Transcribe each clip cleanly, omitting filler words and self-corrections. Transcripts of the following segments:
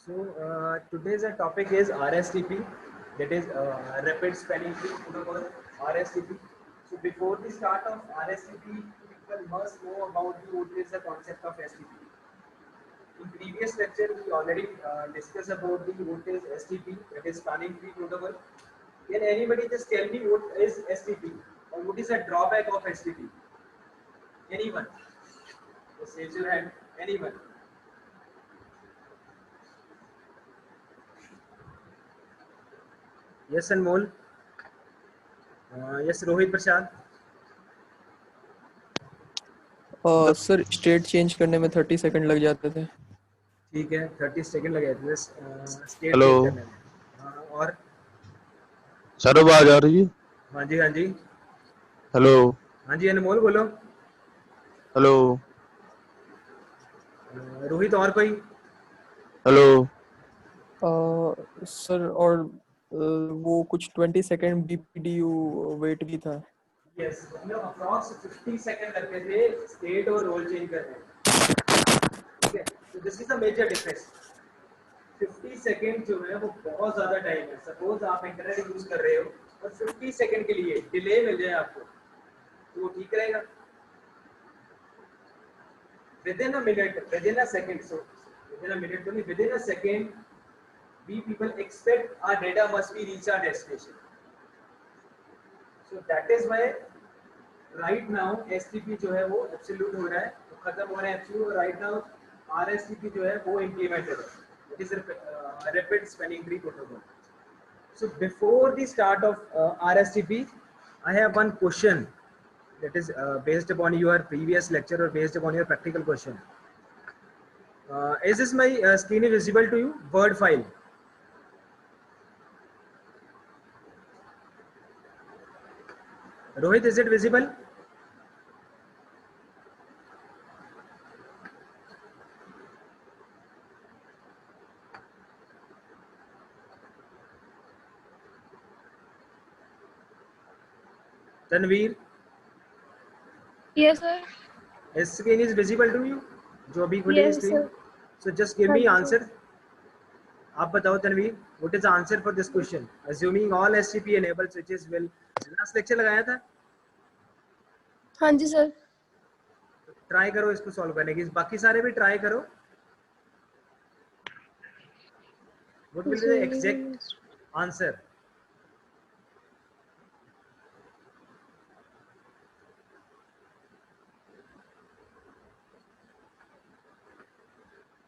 Today's topic is RSTP, that is Rapid Spanning Tree Protocol, RSTP. So before the start of RSTP, people must know about what is the concept of STP. In previous lecture, we already discussed about the what is STP, that is Spanning Tree Protocol. Can anybody just tell me what is STP or what is the drawback of STP? Anyone? Just raise your hand. Anyone? Yes, Anmol. Yes, Rohit Prasad. Sir state change करने में 30 second लग जाते थे। ठीक है, 30 second लगे थे state hello change करने में। हाँ, और सर आवाज आ रही है? हाँ जी, हाँ जी, हेलो हाँ जी, अनमोल बोलो। हेलो रोहित, और कोई? हेलो सर और वो कुछ 20 सेकंड बीपीडीयू वेट भी था। यस, मतलब अप्रॉक्स 50 सेकंड लगते थे स्टेट और रोल चेंज करने में। ठीक है, तो this is the major difference. 50 second जो है वो बहुत ज्यादा टाइम है। सपोज आप इंटरनेट यूज कर रहे हो और 50 सेकंड के लिए डिले मिल जाए आपको, तो वो ठीक रहेगा? within a minute, within a second, so within a minute only, within a second, we people expect our data must be reach our destination. So that is why right now STP जो है वो absolute हो रहा है, तो खत्म हो रहा है absolute, और right now RSTP जो है वो implemented है. It is a rapid spanning tree protocol. So before the start of RSTP, I have one question that is based upon your previous lecture or based upon your practical question. Is this my screen visible to you? Word file. Rohit, is it visible? Tanveer? Yes, sir. Is screen is visible to you? जो अभी खुली Yes, screen. sir. So just give हाँ me जी, answer. sir. आप बताओ Tanveer, what is the answer for this question? Assuming all STP enabled switches will. Last lecture लगाया था. हाँ ji, sir. Try करो इसको सॉल्व करने की, बाकी सारे भी ट्राई करो. What will be the exact answer?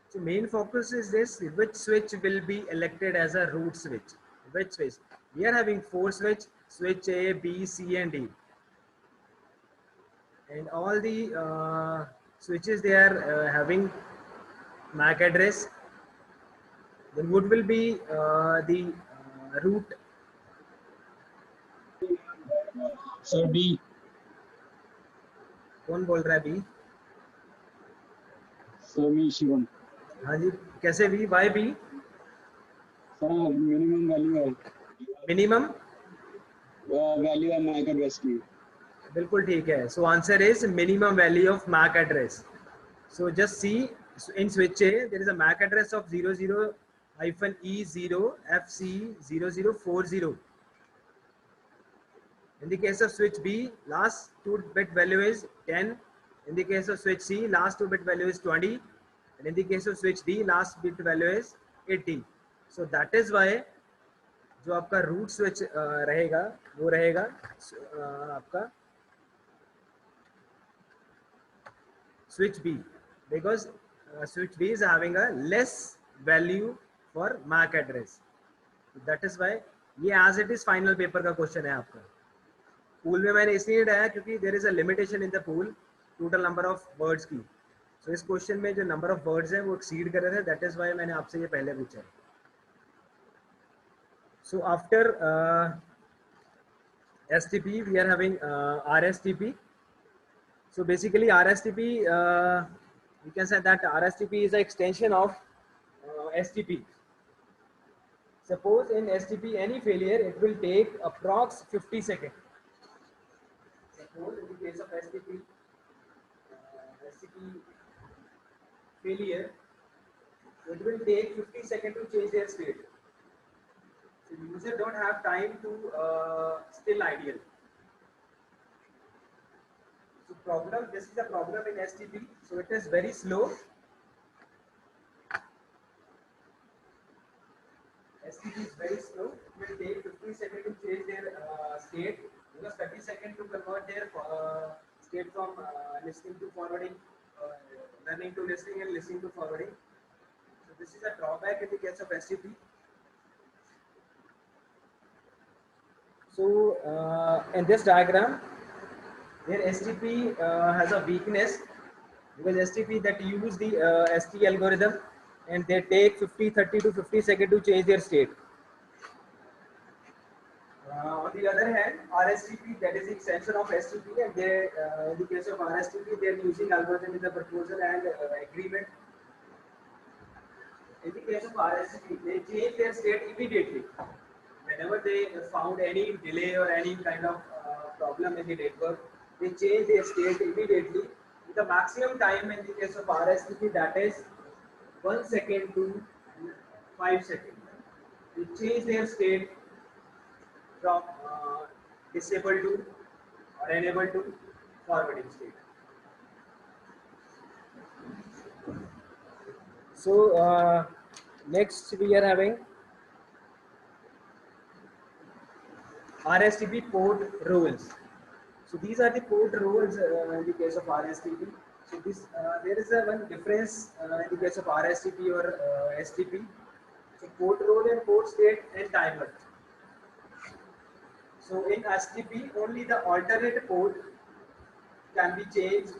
So main focus is this: which switch will be elected as a root switch? Which switch? We are having 4 switch: switch A, B, C, and D, and all the switches they are having MAC address. Then what will be the root? Sir B. कौन बोल रहा है B? Sir B Shivam. हाँ जी, कैसे B? Why B? Sir minimum value है, minimum value है MAC address की। बिल्कुल ठीक है. So answer is minimum value of MAC address. So just see, in switch A there is a MAC address of 00-E0 FC0040. In the case of switch B, last 2-bit value is 10. In the case of switch C, last 2-bit value is 20. And in the case of switch D, last bit value is 80. So that is why जो आपका root switch रहेगा वो रहेगा आपका switch B, because switch B is having a less value for MAC address. That is why ये as it is final paper का question है आपका. Pool में मैंने इसलिए डाला क्योंकि there is a limitation in the pool total number of words की. So इस question में जो number of words है वो exceed कर रहे थे. That is why मैंने आपसे ये पहले पूछा. So after STP we are having RSTP. So basically RSTP, you can say that RSTP is an extension of STP. Suppose in STP any failure, it will take approx 50 seconds. Suppose in the case of STP failure, It will take 50 seconds to change their state. So user don't have time to still idle. So problem, this is a problem in STP. So it is very slow. STP is very slow. It will take 50 seconds to change their state, because 30 seconds to convert their state from listening to forwarding, learning to listening and listening to forwarding. So this is a drawback in the case of STP. So in this diagram, here STP has a weakness, because STP that use the ST algorithm, and they take 30 to 50 seconds to change their state. On the other hand, RSTP, that is the extension of STP, and they, in the case of RSTP, they are using algorithm with the proposal and agreement. In the case of RSTP, they change their state immediately. Whenever they found any delay or any kind of problem in the network, they change their state immediately. With the maximum time in the case of RSTP, that is 1 second to 5 seconds. They change their state from disabled to or enabled to forwarding state. So next we are having RSTP port roles. So these are the port roles in the case of RSTP. So this there is a one difference in the case of RSTP or STP. So port role and port state and timer. So in STP, only the alternate port can be changed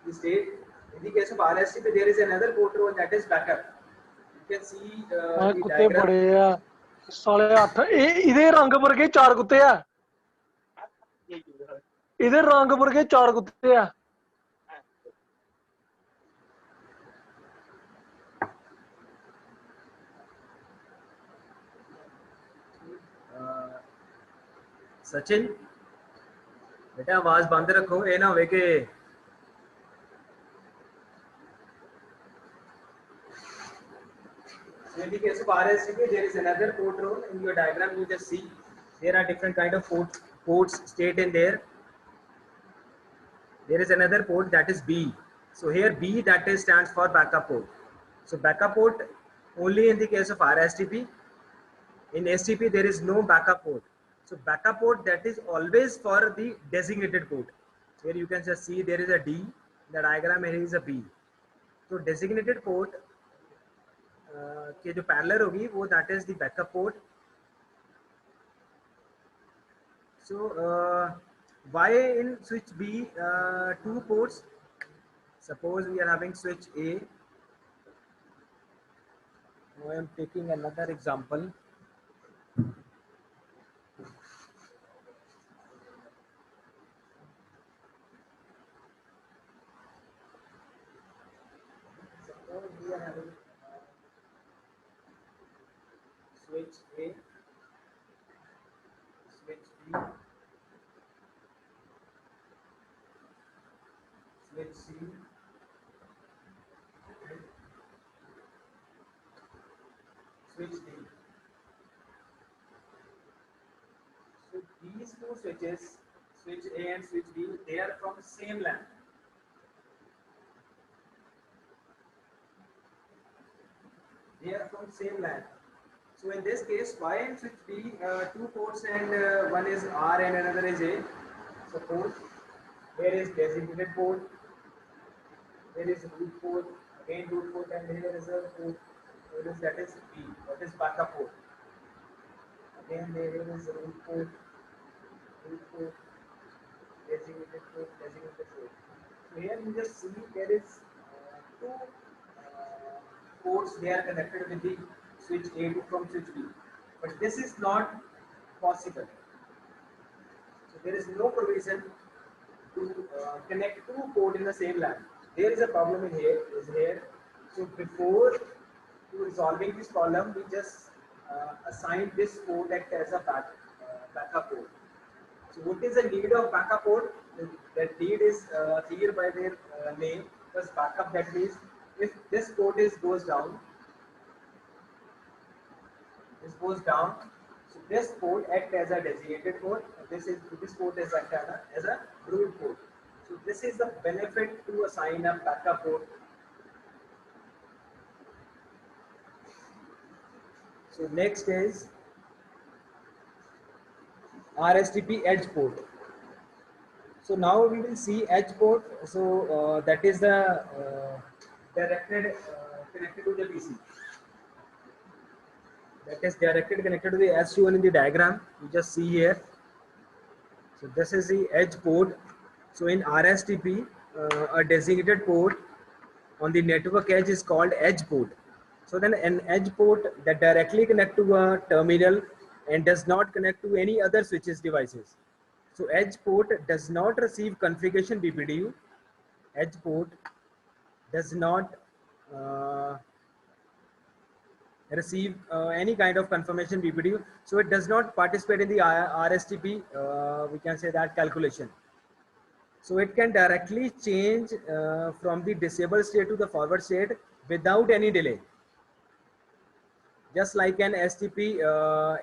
the state. In the case of RSTP, there is another port role, that is backup. You can see ਮੈਂ the ਕੁੱਤੇ diagram. ਬੜੇ ਆ ਸਾਲੇ 8 ਇਹਦੇ ਰੰਗ ਵਰਗੇ 4 ਕੁੱਤੇ ਆ ਇਹਦੇ ਰੰਗ ਵਰਗੇ 4 ਕੁੱਤੇ ਆ सचिन बेटा आवाज बंद रखो, ये ना हो कि in the case of RSTP, there is another port role. In your diagram, you just see there are different kind of ports state in there. There is another port, that is B. So here B, that is stands for backup port. So backup port only in the case of RSTP. In STP, there is no backup port. So backup port, that is always for the designated port. Here you can just see there is a D. The diagram here is a B. So designated port के जो parallel होगी वो that is the backup port. So why in switch B 2 ports? Suppose we are having switch A. Now I am taking another example. Suppose we are having switch A, switch B, switch C, switch D. So these two switches, switch A and switch B, they are from same LAN. They are from same LAN. So in this case, why in switch B 2 ports and one is R and another is A. Suppose here is designated port, here is root port, again root port, and here is a port. Here is, that is B, that is backup port. Again there is a root port, designated port, designated port. So here you just see there is 2 ports, they are connected with the switch A from switch B, but this is not possible. So there is no provision to connect 2 ports in the same LAN. There is a problem in here. So before resolving this problem, we just assign this port act as a backup port. So what is the need of backup port? That need is clear by their name. Because backup, that means if this port goes down, This goes down. So this port act as a designated port. This port is act as a root port. So this is the benefit to assign a backup port. So next is RSTP edge port. So now we will see edge port. So that is the directed connected to the PC. That is directed connected to the as shown in the diagram. You just see here. So this is the edge port. So in RSTP, a designated port on the network edge is called edge port. So then an edge port that directly connect to a terminal and does not connect to any other switches devices. So edge port does not receive configuration BPDU. Edge port does not receive any kind of confirmation BPDU. So it does not participate in the RSTP, we can say that calculation. So it can directly change from the disabled state to the forward state without any delay. Just like an STP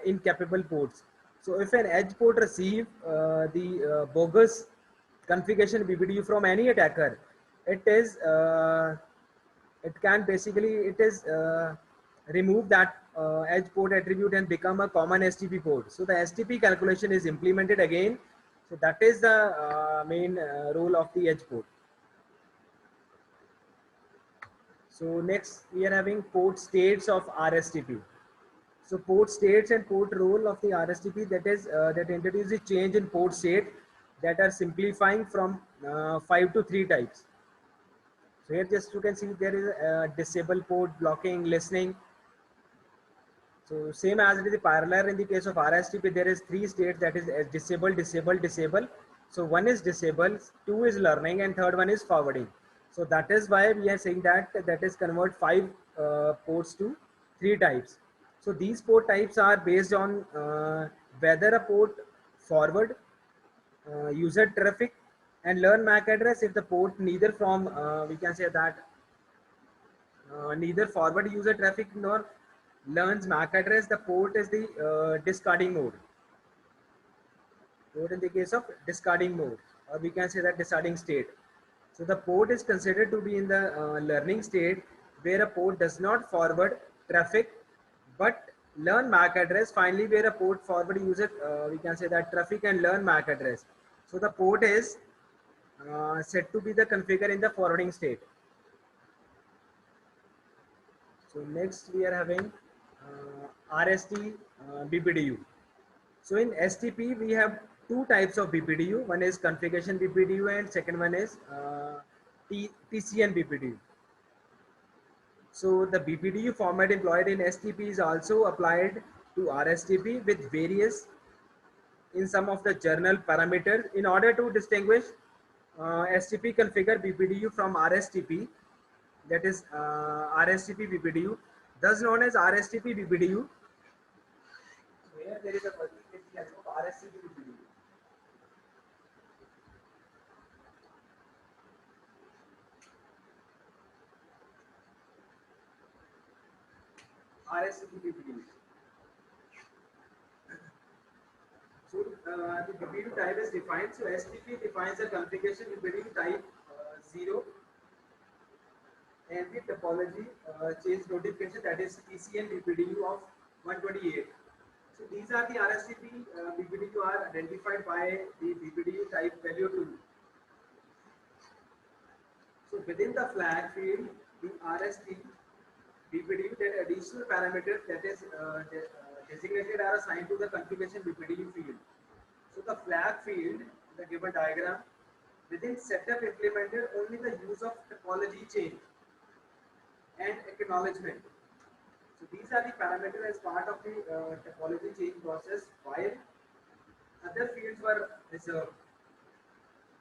incapable ports. So if an edge port receive the bogus configuration BPDU from any attacker, it can basically remove that edge port attribute and become a common STP port. So the STP calculation is implemented again. So that is the main role of the edge port. So next we are having port states of RSTP. So port states and port role of the RSTP, that is that introduce a change in port state that are simplifying from 5 to 3 types. So here just you can see there is a disable port, blocking, listening. So same as it is parallel in the case of RSTP, there is 3 states, that is disable, disable, disable. So one is disable, 2 is learning, and third one is forwarding. So that is why we are saying that is convert 5 ports to 3 types. So these port types are based on whether a port forward user traffic and learn MAC address. If the port neither from we can say that neither forward user traffic nor learns MAC address, the port is the discarding mode. Port in the case of discarding mode, or we can say that discarding state. So the port is considered to be in the learning state, where a port does not forward traffic but learn MAC address. Finally, where a port forward user we can say that traffic and learn MAC address. So the port is said to be the configure in the forwarding state. So next we are having RST BPDU. So in STP we have 2 types of BPDU. One is configuration BPDU and second one is TCN BPDU. So the BPDU format employed in STP is also applied to RSTP with various in some of the journal parameters. In order to distinguish STP configure BPDU from RSTP, that is RSTP BPDU, thus known as RSTP BPDU. So here there is a particular of RSTP BPDU. RSTP BPDU. So the BPDU type is defined. So STP defines a configuration BPDU type 0 and the topology change notification, that is TCN BPDU of 128. So these are the RSTP BPDU are identified by the BPDU type value 2. So within the flag field, the RST BPDU, that additional parameters that is designated are assigned to the configuration BPDU field. So the flag field, the given diagram, within setup implemented only the use of topology change and acknowledgement. So these are the parameters as part of the topology change process, while other fields were reserved.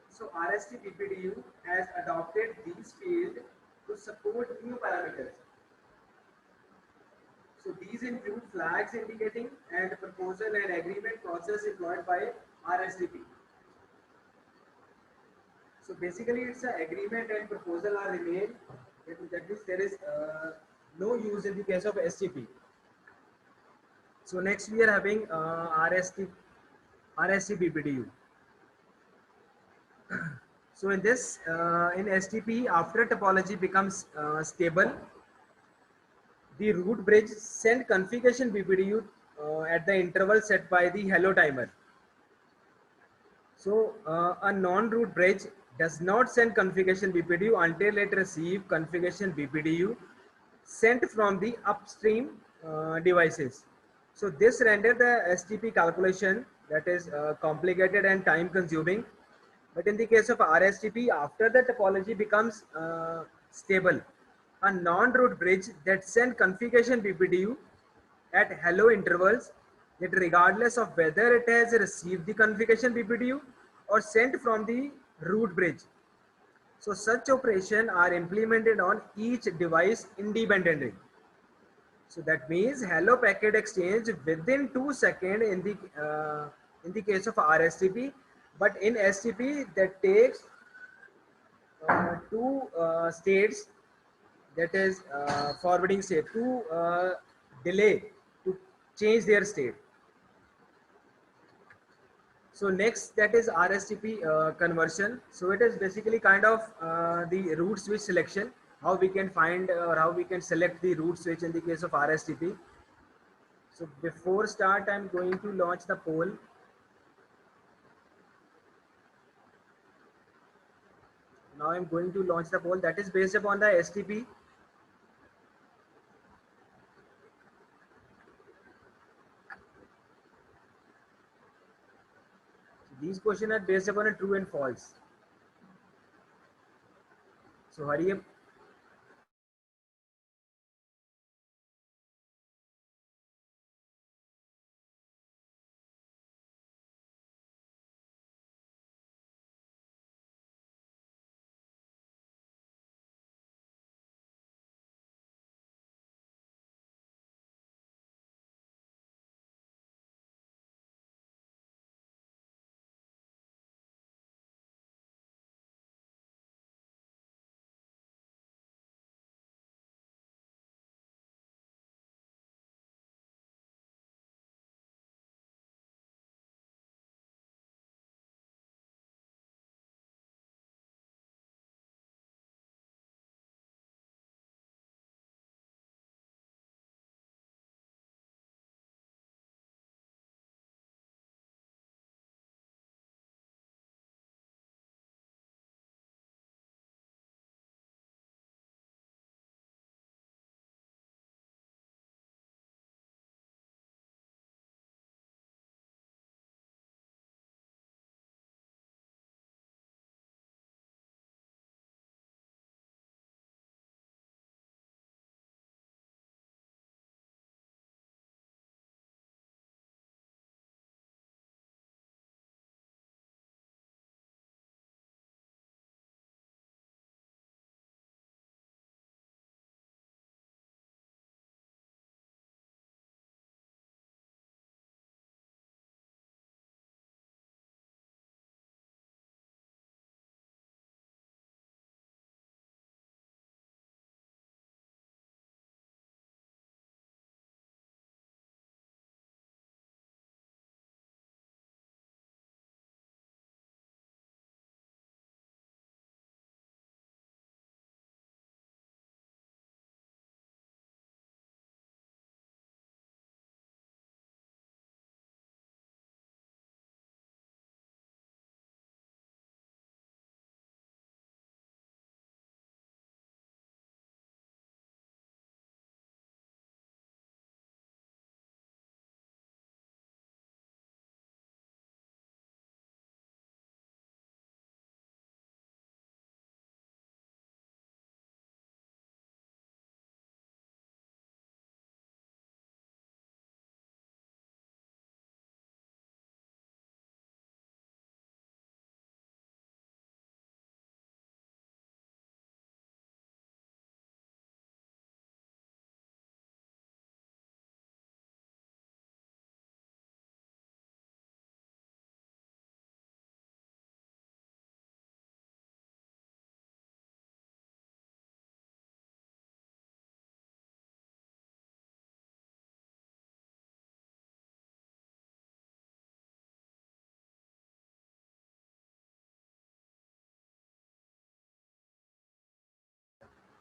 So RST BPDU has adopted these fields to support new parameters. So these include flags indicating and proposal and agreement process employed by RSTP. So basically it's an agreement and proposal are remain. That means there is no use in the case of STP. So next we are having RST BPDU. So in this, in STP, after topology becomes stable, the root bridge send configuration BPDU at the interval set by the hello timer. So a non-root bridge does not send configuration BPDU until it receives configuration BPDU sent from the upstream devices. So this render the STP calculation that is complicated and time consuming. But in the case of RSTP, after the topology becomes stable, a non-root bridge that send configuration BPDU at hello intervals, that regardless of whether it has received the configuration BPDU or sent from the root bridge. So such operation are implemented on each device independently. So that means hello packet exchange within 2 seconds in the case of RSTP, but in STP that takes two states, that is forwarding state, two delay to change their state. So next, that is RSTP conversion. So it is basically kind of the root switch selection, how we can find or how we can select the root switch in the case of RSTP. So before start, I'm going to launch the poll. Now I'm going to launch the poll that is based upon the STP. These questions are based upon a true and false. So hurry up.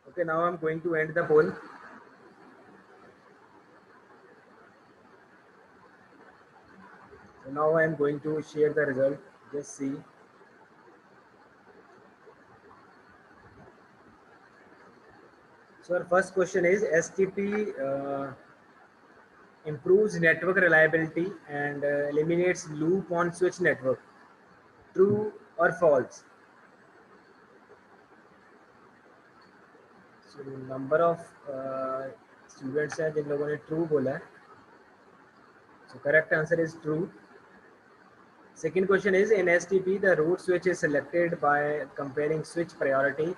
Okay, now I'm going to end the poll. So now I'm going to share the result. Just see. So our first question is STP improves network reliability and eliminates loop on switch network. True or false? So number of students हैं जिन लोगों ने true बोला है. So correct answer is true. Second question is in STP the root switch is selected by comparing switch priority.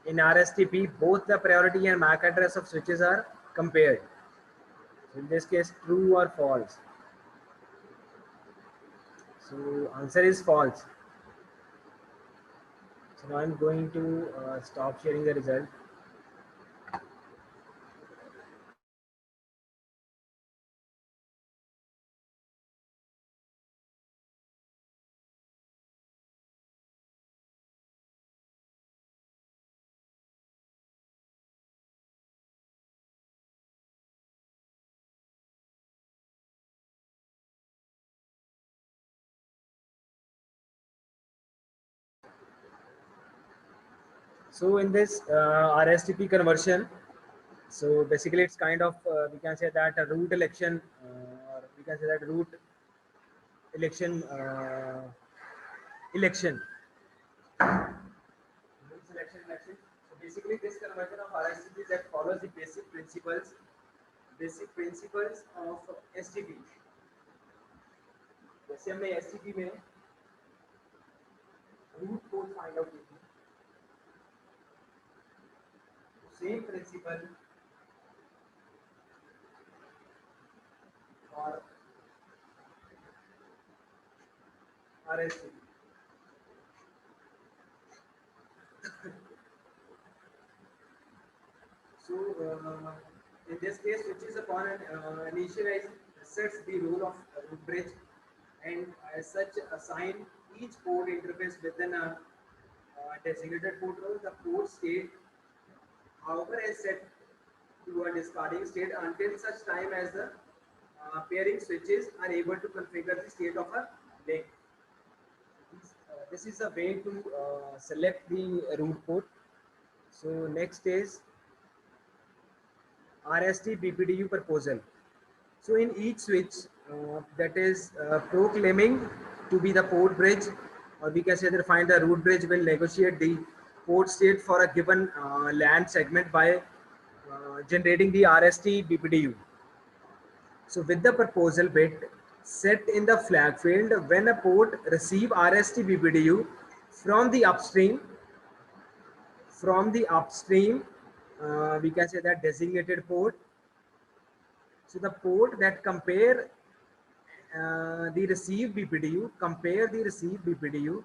In RSTP both the priority and MAC address of switches are compared. So in this case true or false? So answer is false. So now I'm going to stop sharing the result. So in this RSTP conversion, so basically it's kind of we can say that a root election or we can say that root election election. Root selection election. So basically this conversion of RSTP that follows the basic principles of STP. जैसे हमने STP में root code find out की थी, same principle for RSTP. So in this case, which is upon an initialize sets the role of root bridge and as such assign each port interface within a designated port role. The port state, however, is set to a discarding state until such time as the pairing switches are able to configure the state of a link. This is a way to select the root port. So next is RST BPDU proposal. So in each switch that is proclaiming to be the port bridge, or we can say that find the root bridge will negotiate the port state for a given LAN segment by generating the RST BPDU. So with the proposal bit set in the flag field, when a port receive RST BPDU from the upstream, we can say that designated port. So the port that compare the received BPDU, compare the received BPDU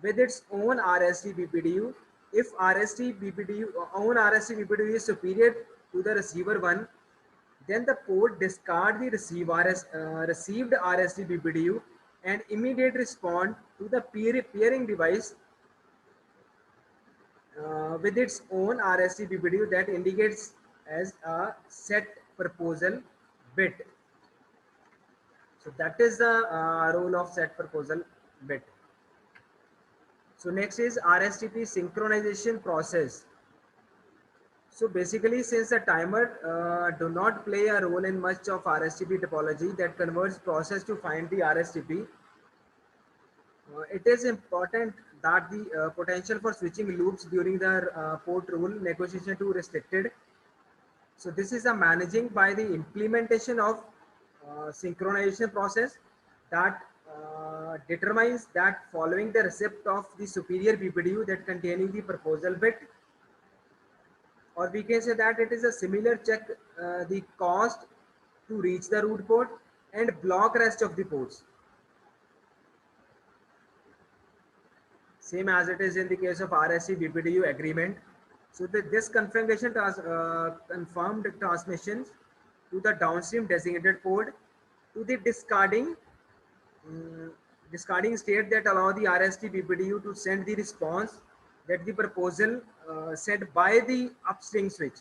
with its own RST BPDU. If RST BPDU is superior to the receiver one, then the port discard the received RST BPDU and immediate respond to the peering device with its own RST BPDU that indicates as a set proposal bit. So that is the role of set proposal bit. So next is RSTP synchronization process. So basically, since the timer do not play a role in much of RSTP topology that converts process to find the RSTP, it is important that the potential for switching loops during the port rule negotiation to restricted. So this is a managing by the implementation of synchronization process that determines that following the receipt of the superior BPDU that containing the proposal bit, or we can say that it is a similar check the cost to reach the root port and block rest of the ports. Same as it is in the case of RSC BPDU agreement. So this configuration confirmed transmissions to the downstream designated port to the discarding state that allow the RST BPDU to send the response that the proposal set by the upstream switch.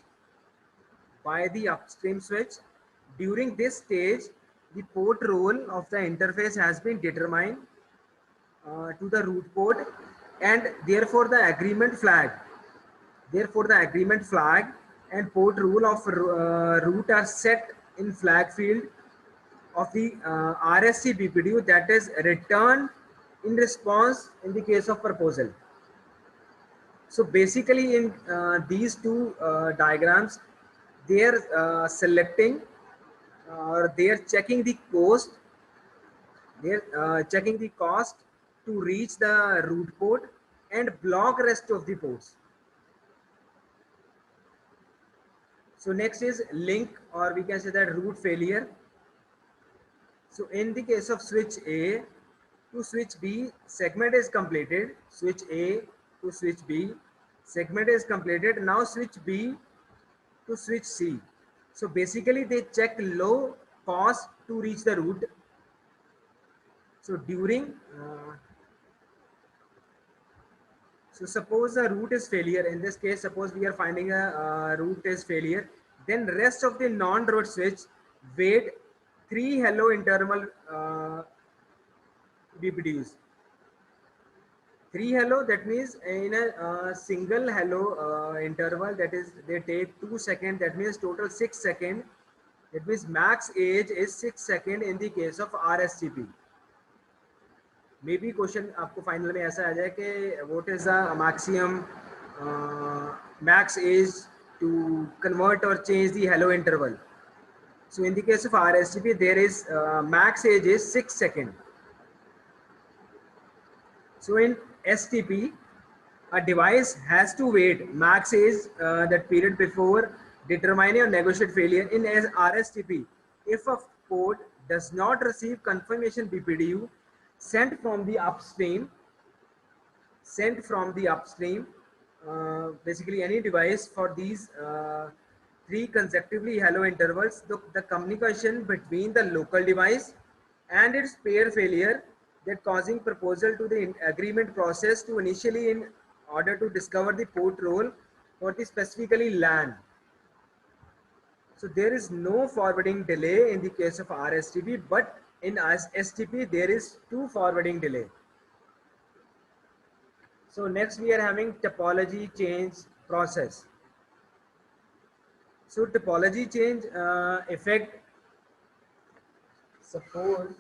During this stage, the port role of the interface has been determined to the root port, and therefore the agreement flag and port rule of root are set in flag field of the RST BPDU that is returned in response in the case of proposal. So basically in these two diagrams, they are selecting or they are checking the cost, to reach the root port and block rest of the ports. So next is link, or we can say that root failure. So in the case of switch A to switch B, segment is completed. Switch A to switch B, segment is completed. Now switch B to switch C. So basically they check low cost to reach the root. So during so suppose the root is failure. In this case, suppose we are finding a root is failure. Then rest of the non-root switch wait 3 hello interval BPDUs. 3 hello, that means in a single hello interval, that is they take 2 seconds, that means total 6 seconds. That means max age is 6 seconds in the case of RSTP. Maybe question आपको final में ऐसा आ जाए कि what is the maximum max age to convert or change the hello interval. So in the case of RSTP, there is max age is 6 seconds. So in STP, a device has to wait max age that period before determining or negotiate failure. In RSTP, if a port does not receive confirmation BPDU sent from the upstream, basically any device for these 3 consecutively hello intervals, the communication between the local device and its pair failure that causing proposal to the agreement process to initially in order to discover the port role for the specifically LAN. So there is no forwarding delay in the case of RSTP, but in STP there is 2 forwarding delay. So next we are having topology change process. So topology change effect, suppose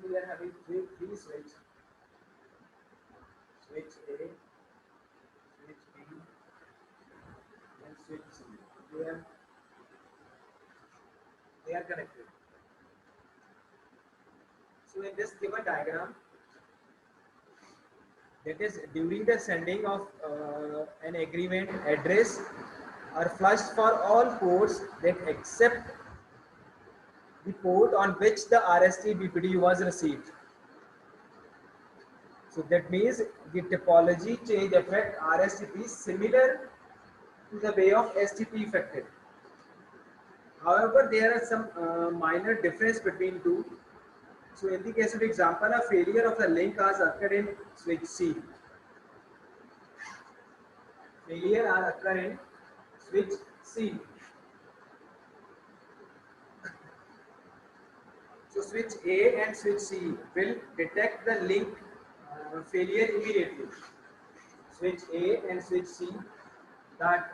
we are having three switch A, switch B, and switch C. They are connected. So in this given diagram, that is during the sending of an agreement address are flushed for all ports that accept the port on which the RST BPDU was received. So that means the topology change effect RSTP is similar to the way of STP affected. However, there are some minor difference between two. So in the case of example, a failure of the link has occurred in switch C. Failure are occur in switch C. So switch A and switch C will detect the link failure immediately. Switch A and switch C that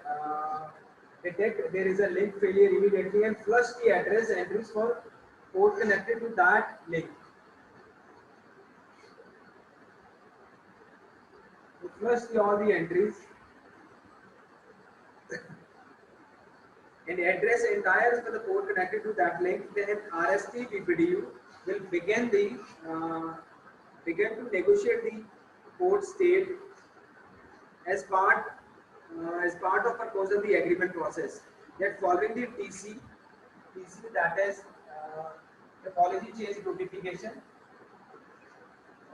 detect there is a link failure immediately and flush the address entries for port connected to that link. We flush all the entries and address entire for the port connected to that link. Then RST BPDU will begin to negotiate the port state as part of proposal the agreement process. That following the TC that is topology change notification,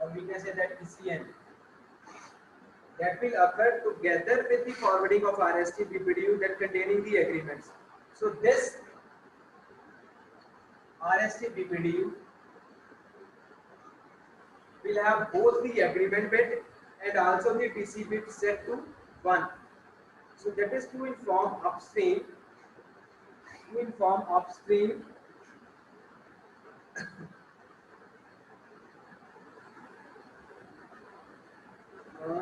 or we can say that TCN. that will occur together with the forwarding of RST BPDU that containing the agreements. So this RST BPDU will have both the agreement bit and also the TC bit set to 1. So that is to inform upstream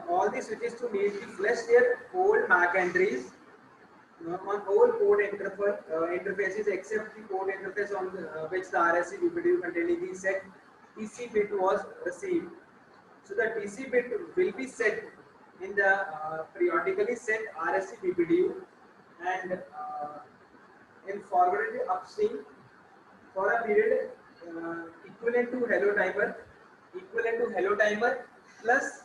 all the switches to need to flush their old MAC entries on all port interfaces except the port interface on which the RSC BPDU containing the set TC bit was received. So the TC bit will be set in the periodically set RSC BPDU and in forwarded upstream for a period equivalent to hello timer plus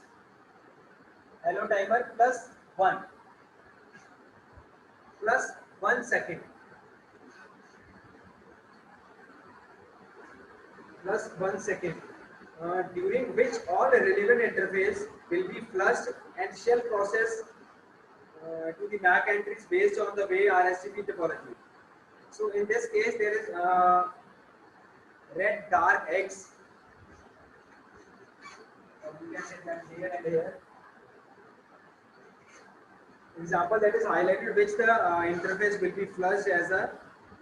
1 plus 1 second during which all relevant interface will be flushed and shall process to the MAC entries based on the way RSTP topology. So in this case there is red dark X. You can say that here and here. Example that is highlighted which the interface will be flushed as a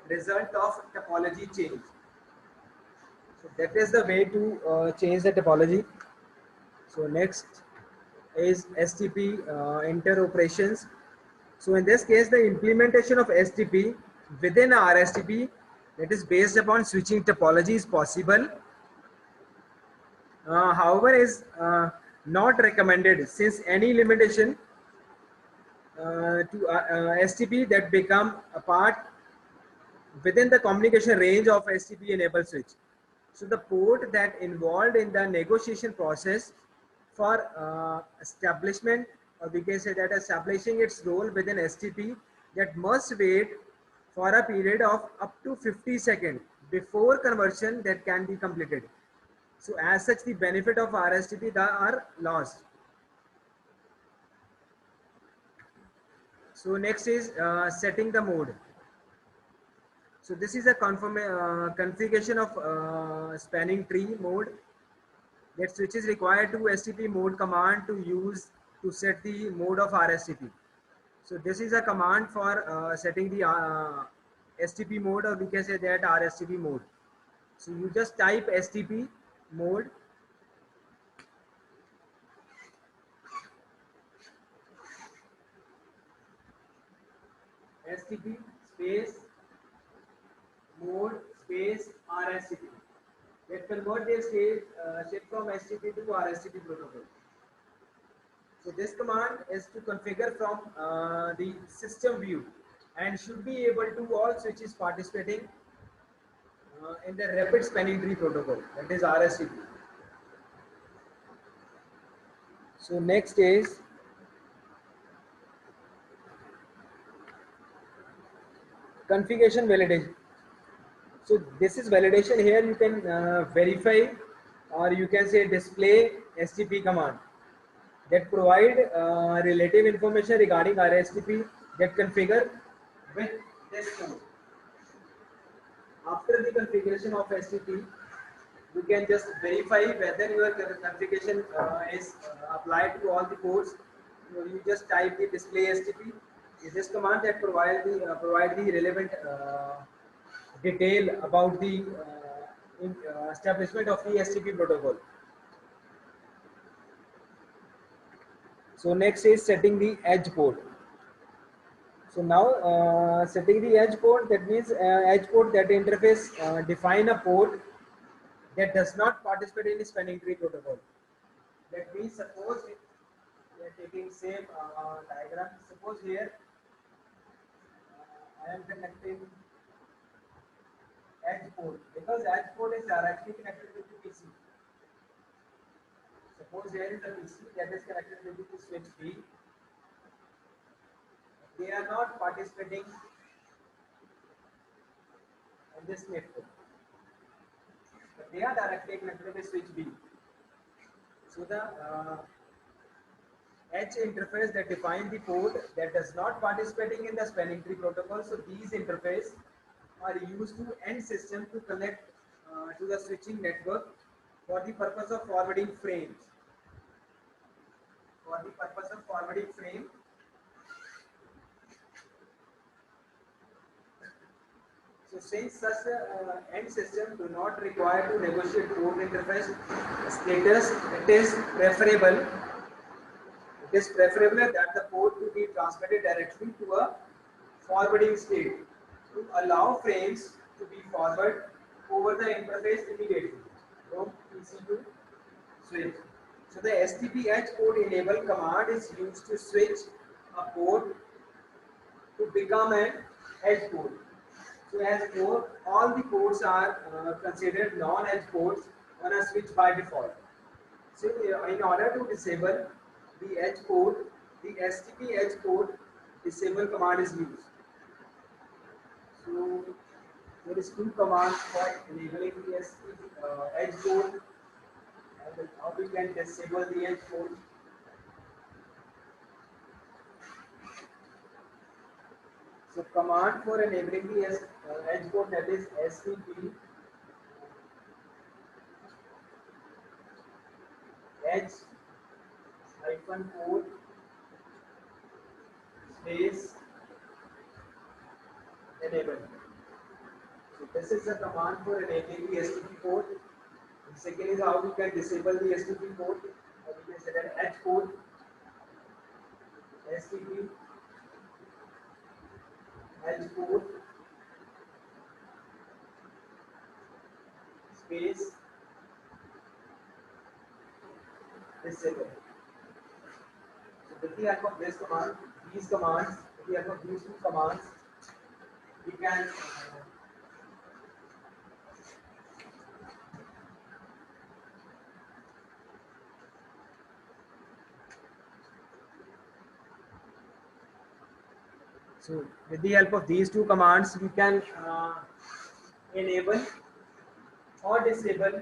result of topology change. So that is the way to change the topology. So next is STP interoperations. So in this case the implementation of STP within RSTP that is based upon switching topology is possible. However is not recommended since any limitation to STP that become a part within the communication range of STP enabled switch. So the port that involved in the negotiation process for establishment, or we can say that establishing its role within STP, that must wait for a period of up to 50 seconds before conversion that can be completed. So as such the benefit of RSTP are lost. So next is setting the mode. So this is a configuration of spanning tree mode that switch is required to STP mode command to use to set the mode of RSTP. So this is a command for setting the STP mode, or we can say that RSTP mode. So you just type STP mode. STP space mode space RSTP. That convert the state from STP to RSTP protocol. So this command is to configure from the system view and should be able to all switches participating in the rapid spanning tree protocol, that is RSTP. So next is configuration validation. So this is validation. Here you can verify, or you can say display STP command that provide relative information regarding RSTP that configure with this code. After the configuration of STP, you can just verify whether your configuration is applied to all the ports. You just type the display STP. Is this command that provide the relevant detail about the establishment of the STP protocol. So next is setting the edge port. So now setting the edge port, that means edge port that interface define a port that does not participate in the spanning tree protocol. That means suppose we are taking same diagram. Suppose here I am connecting edge port because edge port is directly connected with the PC. Suppose here is the PC that is connected with the switch B. They are not participating in this network, but they are directly connected with switch B. So the H interface that define the port that does not participating in the spanning tree protocol. So these interface are used to end system to connect to the switching network for the purpose of forwarding frames. For the purpose of forwarding frame. So since such end system do not require to negotiate port interface status, it is preferable that the port to be transmitted directly to a forwarding state to allow frames to be forwarded over the interface immediately from PC to switch. So the STP-H port enable command is used to switch a port to become an edge port. So as port, all the ports are considered non-edge ports on a switch by default. So in order to disable the edge port, the STP edge port disable command is used. So there is two commands for enabling the STP edge port, and how we can disable the edge port. So command for enabling the edge port, that is STP edge -port space enable. So this is the command for enabling the STP port. The second is how we can disable the STP port. We can set an edge port STP edge port space disable. So with the help of this command, these commands, with the help of these two commands, we can so with the help of these two commands, we can enable or disable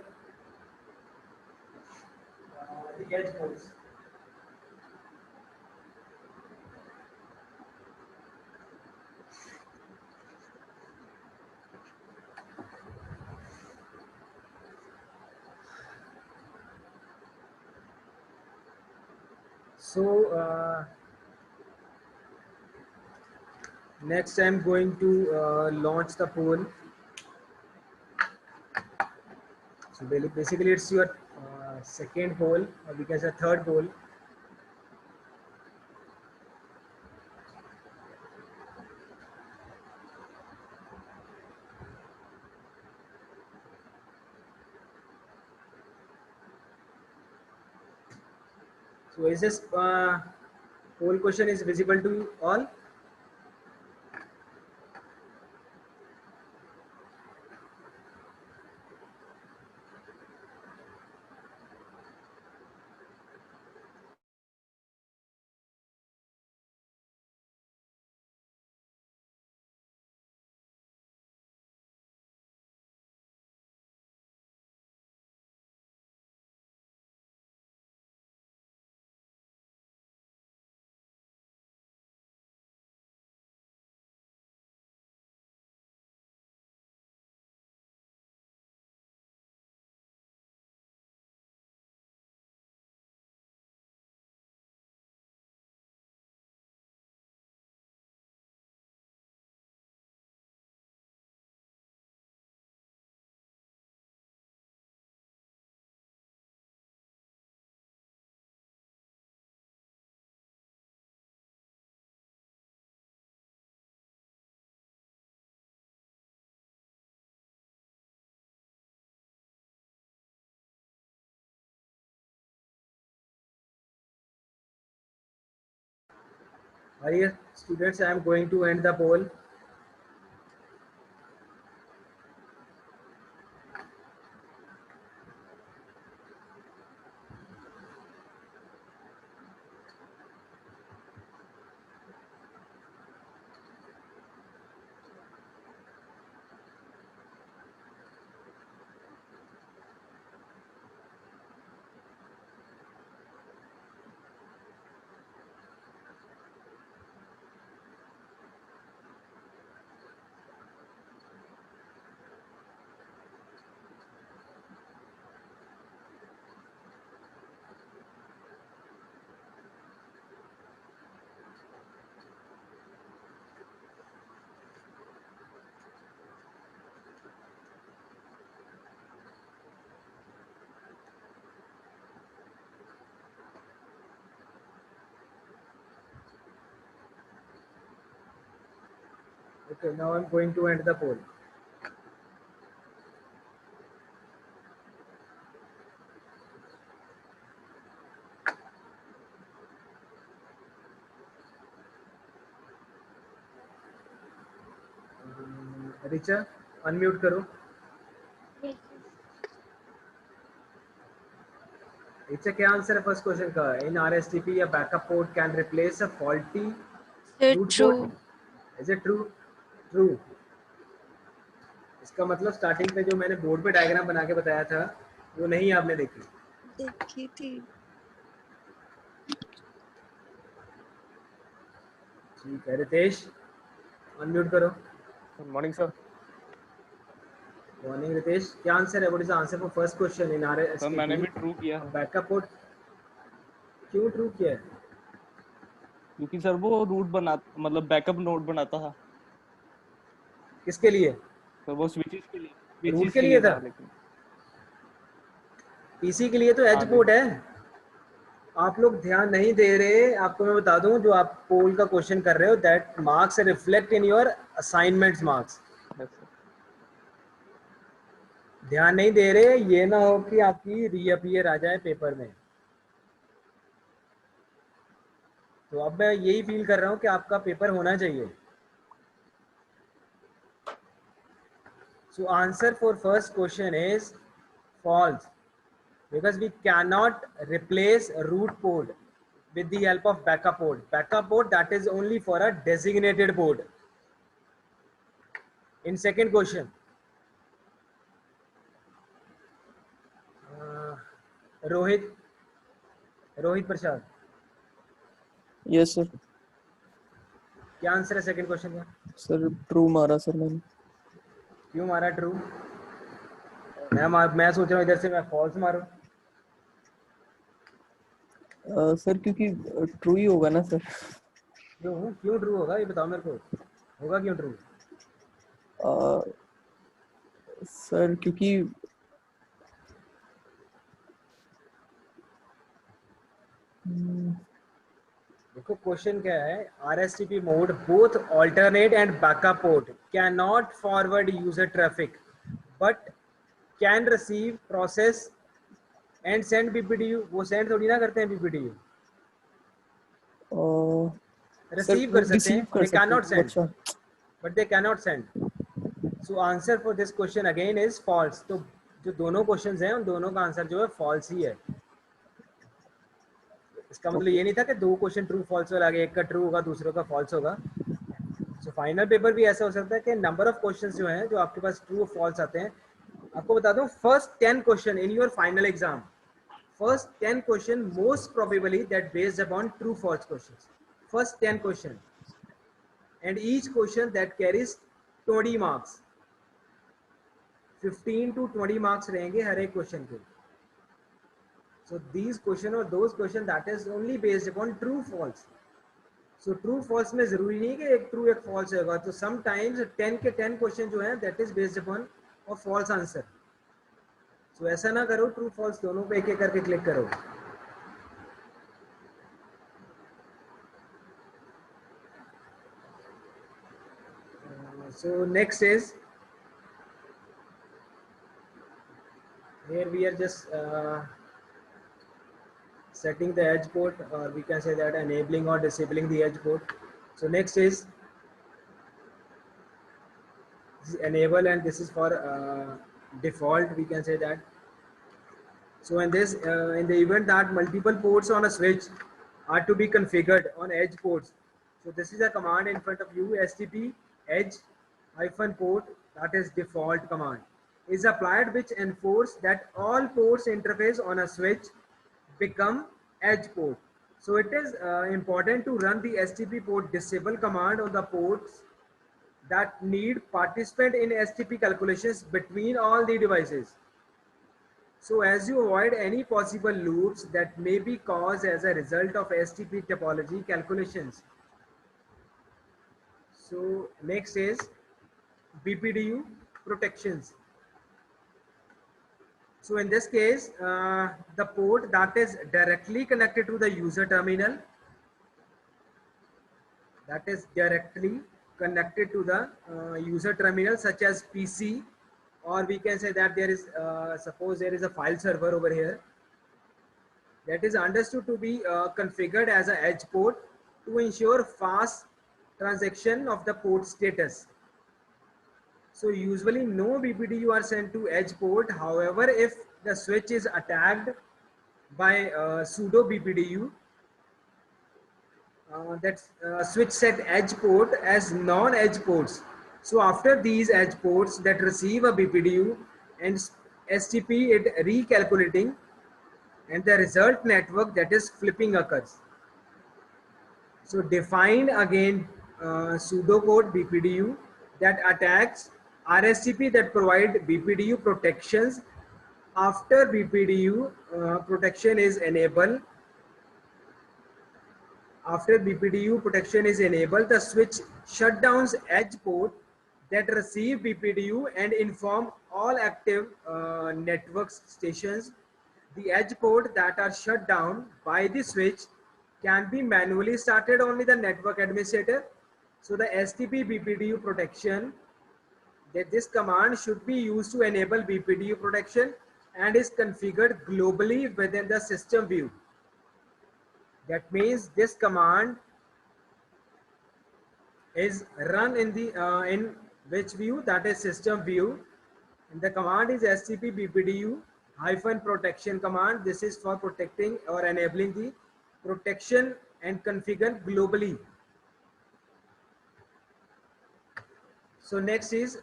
the edge ports. So next I'm going to launch the poll. So basically it's your second poll, or we can say third poll. So is this poll question is visible to you all? Are you students? I am going to end the poll. Okay, now I'm going to end the poll. Richa unmute करो. रिचा क्या answer है first question का? इन RSTP a backup port can replace a faulty Is it root port. true? Is it true? True. इसका मतलब starting पे जो मैंने board पे डायग्राम बना के बताया था वो नहीं आपने देखी. देखी थी. ठीक है रितेश अनम्यूट करो. Good morning, sir. Morning Ritesh, क्या आंसर है? What is the answer for first question in RSTP? Sir मैंने भी ट्रू किया है बैकअप पोर्ट. क्यों ट्रू किया है? क्योंकि सर वो रूट बना मतलब बैकअप नोड बनाता था किसके लिए? सर, वो स्विचेस के लिए रूट के लिए था. लेकिन पीसी के लिए तो एज हाँ जी. पोर्ट है. आप लोग ध्यान नहीं दे रहे. आपको मैं बता दूं, जो आप पोल का क्वेश्चन कर रहे हो that marks reflect in your assignments marks. Yes, sir. ध्यान नहीं दे रहे. ये ना हो कि आपकी रीअपियर आ जाए पेपर में. तो अब मैं यही फील कर रहा हूं कि आपका पेपर होना चाहिए. So answer for first question is false, because we cannot replace root port with the help of backup port. Backup port, that is only for a designated port. In second question, Rohit Prasad, Yes, sir. क्या answer है second question का? Sir true मारा sir मैंने. क्यों मारा true? मैं सोच रहा हूँ इधर से मैं फॉल्स मारूं. सर क्योंकि ट्रू ही होगा ना सर. क्यों ट्रू होगा ये बताओ मेरे को. होगा क्यों ट्रू? सर क्योंकि देखो क्वेश्चन क्या है. RSTP mode both alternate and backup port cannot forward user traffic but can receive, process and send BPDU. वो सेंड थोड़ी ना करते हैं BPDU. रिसीव कर सकते हैं. They cannot send, अच्छा. but they cannot send. So answer for this question again is false. तो जो दोनों क्वेश्चंस हैं उन दोनों का आंसर जो है false ही है. इसका मतलब ये नहीं था कि दो क्वेश्चन ट्रू फॉल्स वाला आगे एक का ट्रू होगा दूसरे का फॉल्स होगा. सो फाइनल पेपर भी ऐसा हो सकता है कि नंबर ऑफ क्वेश्चंस जो हैं जो आपके पास ट्रू और फॉल्स आते हैं. आपको बता दूं first 10 question in your final exam, first 10 question most probably that based upon true false questions. First 10 question and each question that carries 20 marks. 15 to 20 marks रहेंगे हर एक क्वेश्चन के. So these question or those question that is only based upon true false. So true false में जरूरी नहीं कि एक true एक false होगा. तो sometimes 10 के 10 question जो है that is based upon a false answer. So ऐसा ना करो. ट्रू फॉल्स दोनों पे एक एक करके क्लिक करो. So next is here we are just setting the edge port, or we can say that enabling or disabling the edge port. So next is this is enable, and this is for default, we can say that. So in this in the event that multiple ports on a switch are to be configured on edge ports, so this is a command in front of you. STP edge -port, that is default command, is applied which enforce that all ports interface on a switch become edge port. So it is important to run the STP port disable command on the ports that need participant in STP calculations between all the devices. So as you avoid any possible loops that may be caused as a result of STP topology calculations. So next is BPDU protections. So in this case, the port that is directly connected to the user terminal, that is directly connected to the user terminal such as PC, or we can say that there is suppose there is a file server over here that is understood to be configured as an edge port to ensure fast transaction of the port status. So usually no BPDU are sent to edge port. However, if the switch is attacked by pseudo BPDU, that switch set edge port as non-edge ports. So after these edge ports that receive a BPDU and STP it recalculating, and the result network that is flipping occurs. So define again pseudocode BPDU that attacks RSTP that provide BPDU protections. After BPDU protection is enabled, the switch shutdowns edge port that receive BPDU and inform all active network stations. The edge port that are shut down by the switch can be manually started only the network administrator. So the STP BPDU protection, that this command should be used to enable BPDU protection and is configured globally within the system view. That means this command is run in the in which view? That is system view. And the command is STP BPDU -protection command. This is for protecting or enabling the protection and configure globally. So next is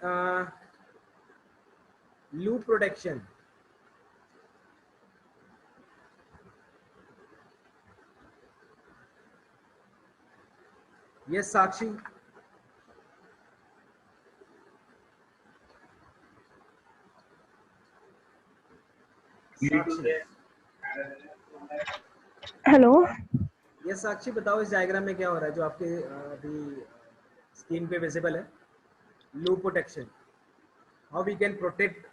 loop protection. Yes, Sakshi. Sakshi hello ये साक्षी बताओ इस diagram में क्या हो रहा है जो आपके अभी स्क्रीन पे विजिबल है. Loop protection, how we can protect.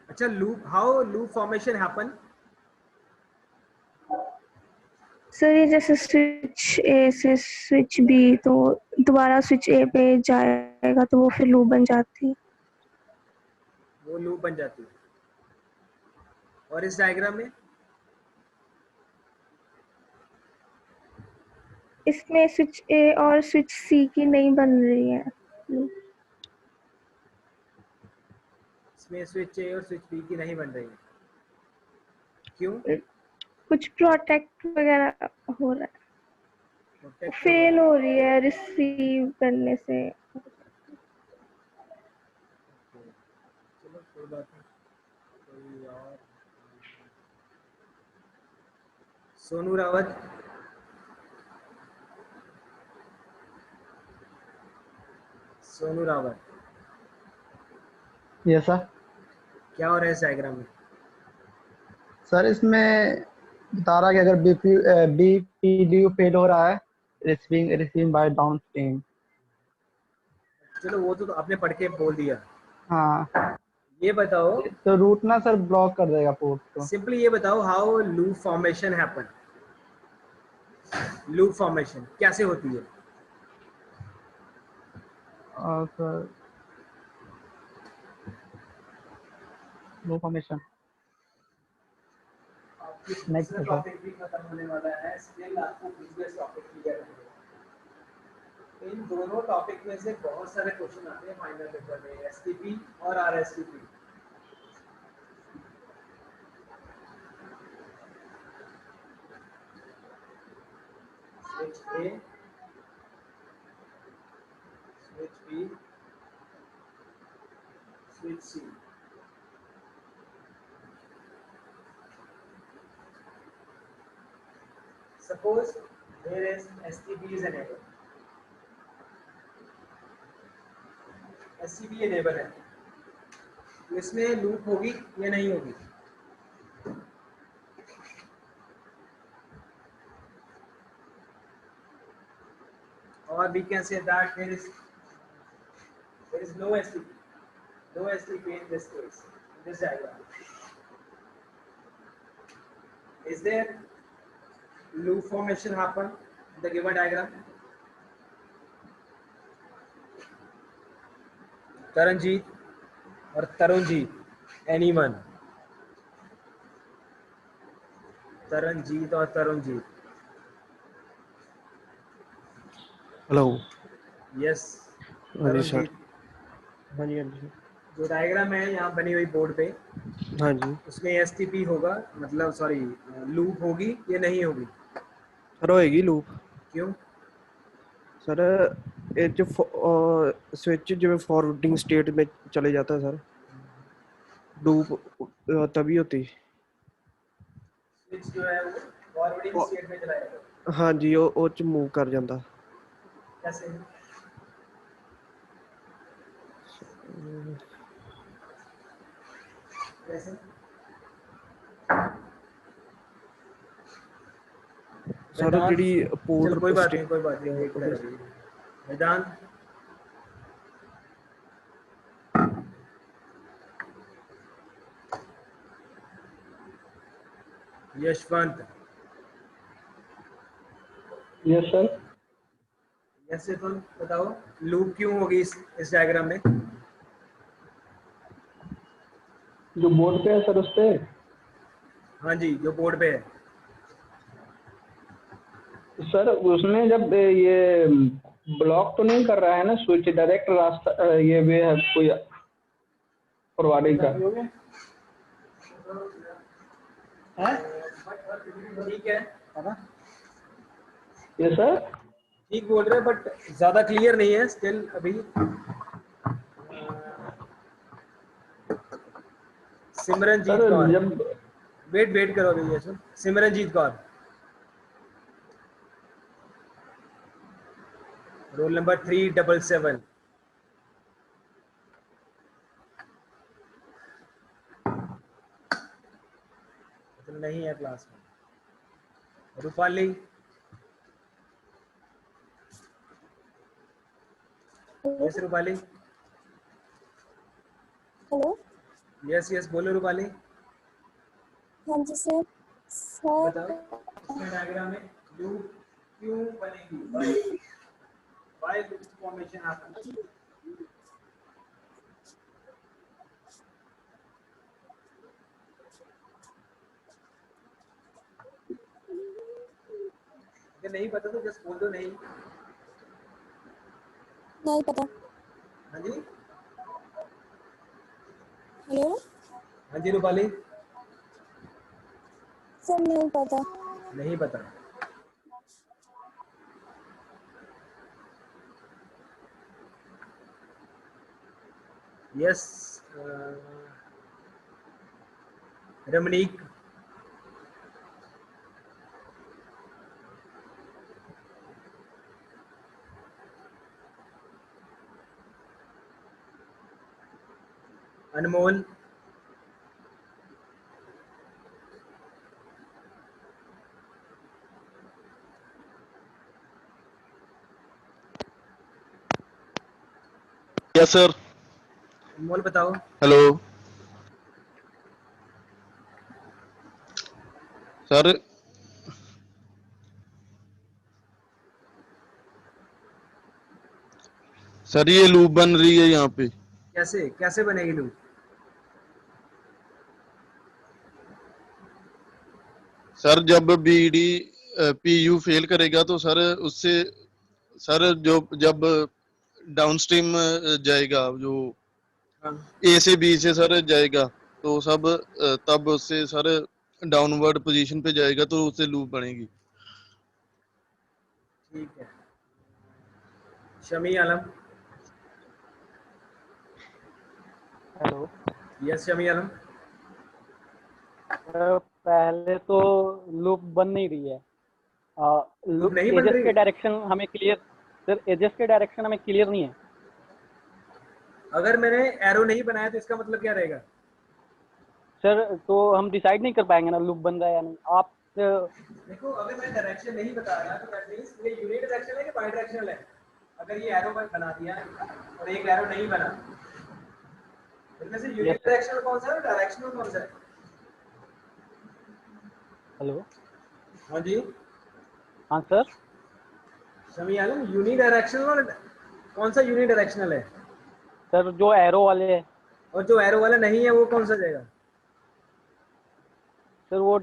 अच्छा, loop, how loop formation happen. Sir ये जैसे स्विच ए से स्विच बी, तो दोबारा स्विच ए पे जाएगा तो वो फिर लूप बन जाती है. वो लूप बन जाती है. और इस डायग्राम में इसमें स्विच ए और स्विच सी की नहीं बन रही है. इसमें स्विच ए और स्विच बी की नहीं बन रही है. क्यों? कुछ प्रोटेक्ट वगैरह हो रहा है, फेल हो रही है रिसीव करने से. चलो कोई बात नहीं. कोई और? सोनू रावत. Sonu Rawat, yes sir. क्या हो रहा है इस डायग्राम में? सर इसमें बता रहा है कि अगर बीपीडीयू फेल हो रहा है, रिसीविंग बाय डाउनस्ट्रीम. चलो वो तो आपने पढ़ के बोल दिया. हाँ, ये बताओ, तो रूट ना सर ब्लॉक कर देगा पोर्ट को. सिंपली ये बताओ how loop formation happen. Loop formation कैसे होती है? और sir loop formation next topic भी खत्म होने वाला है. स्टिल आपको प्रीवियस टॉपिक क्लियर है. इन दोनों टॉपिक में से बहुत सारे क्वेश्चन आते हैं फाइनल पेपर में, एसटीपी और RSTP. Switch A, switch B, switch C. Suppose there is STP is enabled. STP enable है, तो इसमें लूप होगी या नहीं होगी? Or we can say that there is no STP in this case, in this diagram. Is there loop formation happen in the given diagram? Taranjeet or Tarunjeet? Anyone? Taranjeet or Tarunjeet? Hello. Yes. हाँ ji sir. Tarunjeet. हाँ जी हाँ जी जो diagram है यहाँ बनी हुई board पे, हाँ जी उसमें एसटीपी होगा, मतलब सॉरी लूप होगी या नहीं होगी? सर होएगी लूप। क्यों? सर ਇਹ ਚ स्विच ਜਿਵੇਂ फॉरवर्डिंग स्टेट में चले जाता है सर, लूप तभी होती। स्विच जो है वो फॉरवर्डिंग स्टेट में चला जाएगा। हाँ जी ਉਹ ਚ मूव कर जाता। कैसे? कैसे? सर वेदांत? ਜਿਹੜੀ पोर्ट चलो कोई बात नहीं, कोई बात नहीं, देखते रहिए। Vedant? Yashwant? Yes sir. Yes Yashwant बताओ, लूप क्यों होगी इस डायग्राम में? जो बोर्ड पे है सर उस पे। हाँ जी, जो बोर्ड पे है। सर उसमें जब ये ब्लॉक तो नहीं कर रहा है ना स्विच, डायरेक्ट रास्ता ये भी है कोई फॉरवर्डिंग का। ठीक है ये सर। ठीक बोल रहे हैं, बट ज्यादा क्लियर नहीं है स्टिल अभी। सिमरनजीत सर कौर? जब वेट करो अभी यशवंत। Simranjeet Kaur, roll number 377। मतलब नहीं है क्लास में। Rupali? Yes Rupali? Hello. Yes yes बोलो रूपाली। हाँ जी सर। बताओ सर इसमें डायग्राम में लूप क्यों बनेगी? Why loop formation happen? अगर नहीं पता तो जस्ट बोल दो नहीं। नहीं पता। हाँ जी? हेलो। हाँ जी रूपाली? सर नहीं पता। नहीं पता। Yes Ramneek? Anmol? Yes sir. Anmol बताओ। Hello sir. सर ये लूप बन रही है यहाँ पे। कैसे कैसे बनेगी लूप? सर जब बीडी पीयू फेल करेगा तो सर उससे सर जो जब डाउनस्ट्रीम जाएगा, जो ए से बी से सर जाएगा, तो सब तब उससे सर डाउनवर्ड पोजीशन पे जाएगा तो उससे लूप बनेगी। ठीक है। शमी आलम? हेलो। यस शमी आलम? पहले तो लूप बन नहीं रही है। लूप नहीं बन एजेस रही? के डायरेक्शन हमें क्लियर, सर एजेस के डायरेक्शन हमें क्लियर नहीं है। अगर मैंने एरो नहीं बनाया तो इसका मतलब क्या रहेगा? सर तो हम डिसाइड नहीं कर पाएंगे ना लूप बन रहा है या नहीं। आप देखो, अगर मैं डायरेक्शन नहीं बता रहा तो दैट मींस ये यूनि डायरेक्शन है कि बाई डायरेक्शनल है। अगर ये एरो बना दिया और एक एरो नहीं बना, इनमें से यूनि डायरेक्शनल कौन सा है और डायरेक्शनल कौन सा है? हेलो। हाँ जी हाँ सर। शमी आलम, यूनिडायरेक्शनल कौन सा यूनिडायरेक्शनल है? सर जो एरो वाले है। और जो एरो वाला नहीं है वो कौन सा जाएगा? सर वो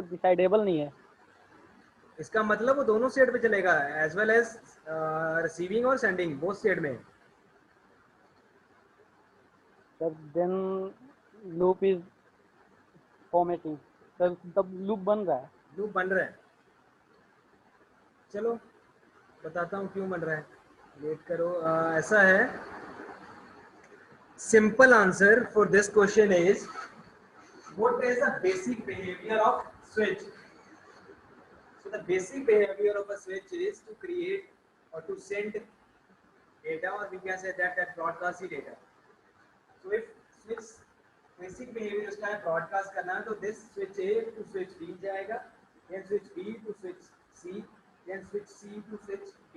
डिसाइडेबल नहीं है। इसका मतलब वो दोनों साइड पे चलेगा, एज वेल एज रिसीविंग और सेंडिंग, बोथ साइड में। Sir then loop is formatting. Sir तब लूप बन रहा है। लूप बन रहा है। चलो बताता हूँ क्यों बन रहा है, वेट करो। ऐसा है, simple answer for this question is what is the basic behavior of switch? So the basic behavior of a switch is to create or to send data, or we can say that broadcast the data. So if switch basic behavior उसका है broadcast करना है, तो this switch A to switch B जाएगा, then switch B to switch C, then switch C to switch B.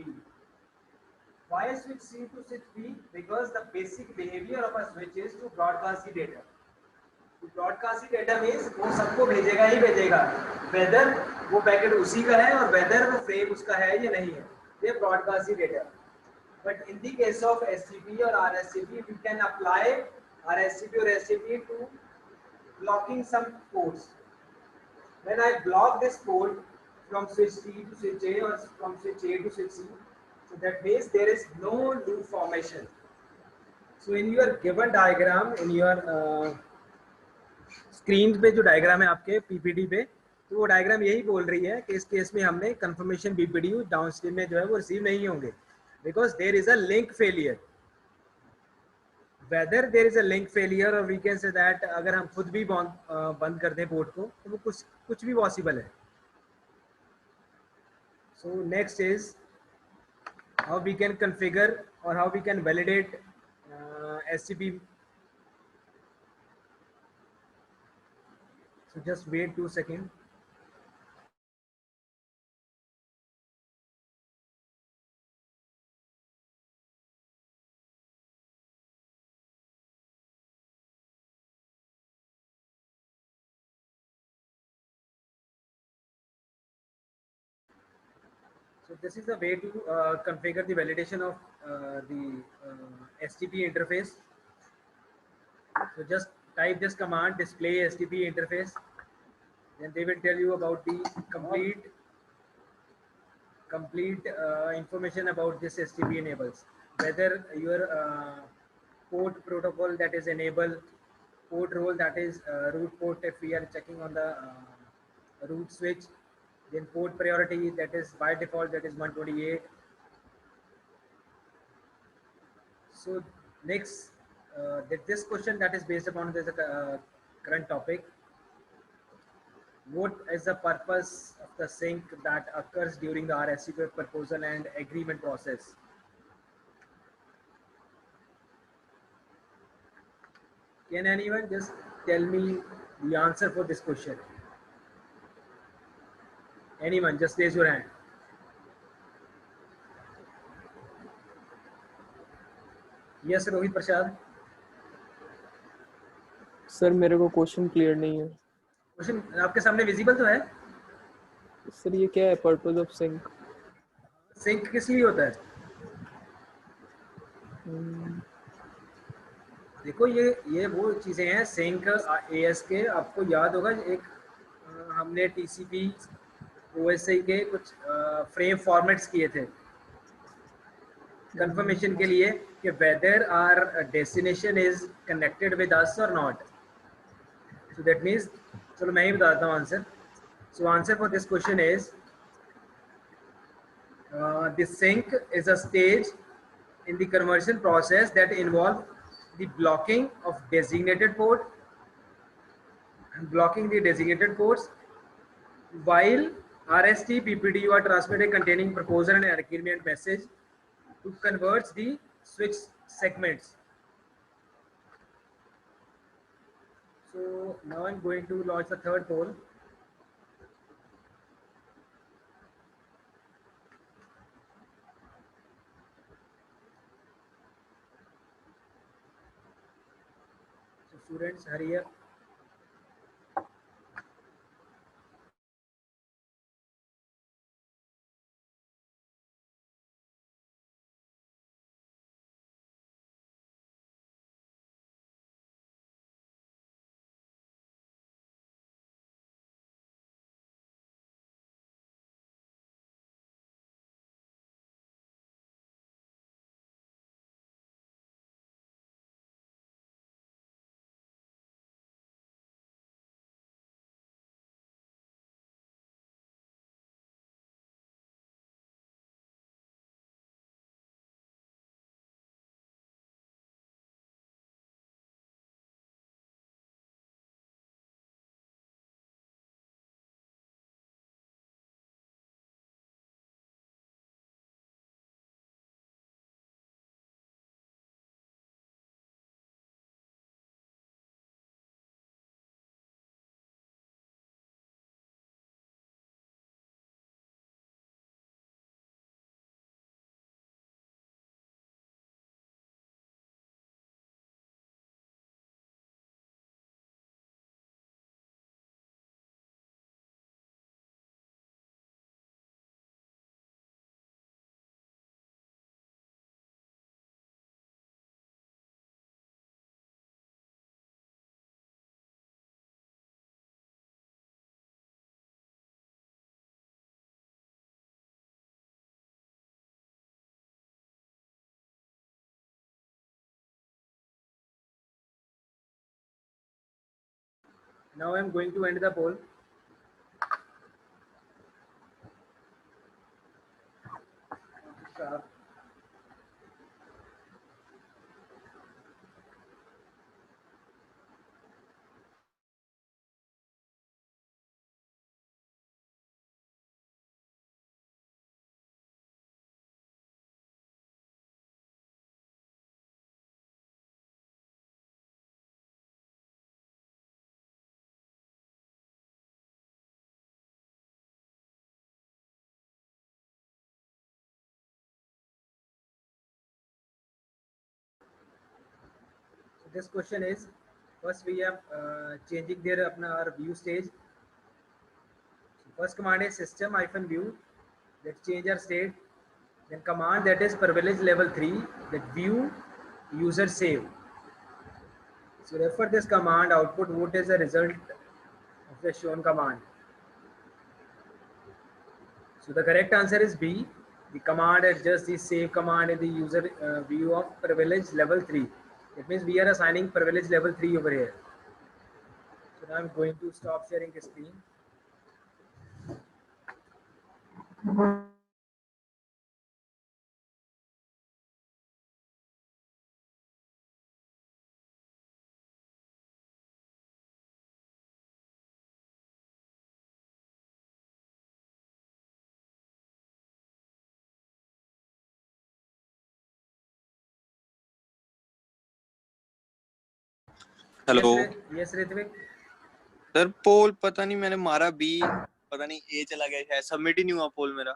Why switch C to switch B? Because the basic behavior of a switch is to broadcast the data. Broadcast data means वो सबको भेजेगा ही भेजेगा, weather वो packet उसी का है और weather वो फ्रेम उसका है या नहीं है, ये broadcast data. But in the case of STP और RSTP we can apply RSTP और STP to blocking some ports. When I block this port from switch C to switch A और from switch A to switch C, so that means there is no loop formation. So in your given diagram, in your screen पे जो diagram है आपके PPD पे, तो वो diagram यही बोल रही है कि इस केस में हमने कंफर्मेशन बीपीडी डाउनस्ट्रीम में जो है वो रिसीव नहीं होंगे, because there is a link failure. Whether there is a link failure और वी कैन से दैट अगर हम खुद भी बंद कर दें पोर्ट को तो वो कुछ भी पॉसिबल है। So next is how we can configure और how we can validate STP. So just wait 2 seconds. So this is the way to configure the validation of the STP interface. So just type this command, display STP interface, then they will tell you about the complete information about this STP enables, whether your port protocol that is enabled, port role that is root port if we are checking on the root switch, then port priority that is by default that is 128. So next, this question that is based upon this current topic. What is the purpose of the sync that occurs during the RSCP proposal and agreement process? Can anyone just tell me the answer for this question? Anyone, just raise your hand. Yes, Rohit Prasad. Sir मेरे को question clear नहीं है। Question आपके सामने visible तो है? Sir ये क्या है पर्पस ऑफ सिंक? सिंक किस लिए होता है? देखो ये वो चीज़ें हैं सिंक एएस के, आपको याद होगा एक हमने टीसीपी ओएसआई के कुछ फ्रेम फॉर्मेट्स किए थे कंफर्मेशन के लिए कि whether our destination is connected with us और नॉट। सो दैट मीन्स, चलो मैं ही बताता हूँ answer. So answer for this question is the sync is a stage in the conversion process that involve the blocking of designated port and blocking the designated ports while RST PPDU are transmitted containing proposal and agreement message to convert the switch segments. So now I'm going to launch the third poll. So students, hurry up. Now I'm going to end the poll. So this question is, first we are changing their our view stage. So first command is system hyphen view, that change our state. Then command that is privilege level 3, that view user save. So refer this command output what is the result of the shown command. So the correct answer is B. The command is just the save command in the user view of privilege level 3. It means we are assigning privilege level 3 over here. So now I'm going to stop sharing the screen. Hello Yes, Ritvik. Sir poll पता नहीं मैंने मारा B पता नहीं ए चला गया शायद submit ही नहीं हुआ पोल मेरा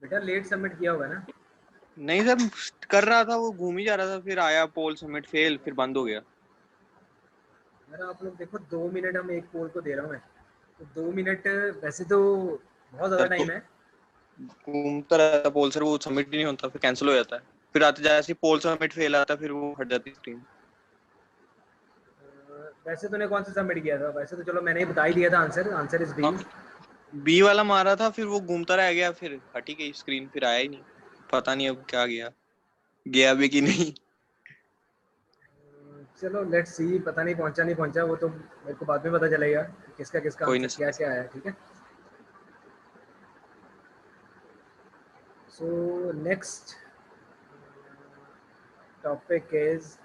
बेटा लेट सबमिट किया होगा ना नहीं सर कर रहा था वो घूम ही जा रहा था फिर आया पोल सबमिट फेल फिर बंद हो गया यार आप लोग देखो 2 मिनट हम एक पोल को दे रहा हूँ मैं तो 2 मिनट वैसे तो बहुत ज्यादा टाइम है घूमता रहता पोल सर वो सबमिट ही नहीं होता फिर कैंसिल हो जाता है फिर आते जैसे पोल सबमिट फेल आता फिर वो हट जाती स्क्रीन वैसे तूने कौन सा सबमिट किया था वैसे तो चलो मैंने ही बता ही दिया था आंसर इज बी बी वाला मारा था फिर वो घूमता रह गया फिर हट ही गई स्क्रीन फिर आया ही नहीं पता नहीं अब क्या गया भी कि नहीं चलो लेट्स सी पता नहीं पहुंचा वो तो मेरे को बाद में पता चलेगा किसका आंसर क्या क्या आया ठीक है so next topic is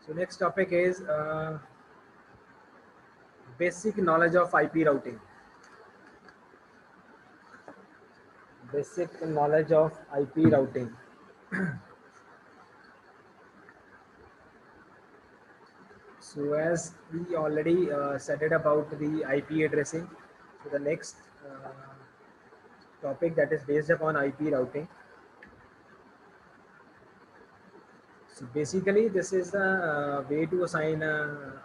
So next topic is basic knowledge of IP routing. Basic knowledge of IP routing. So as we already said it about the IP addressing, so the next topic that is based upon IP routing. So basically this is the way to assign a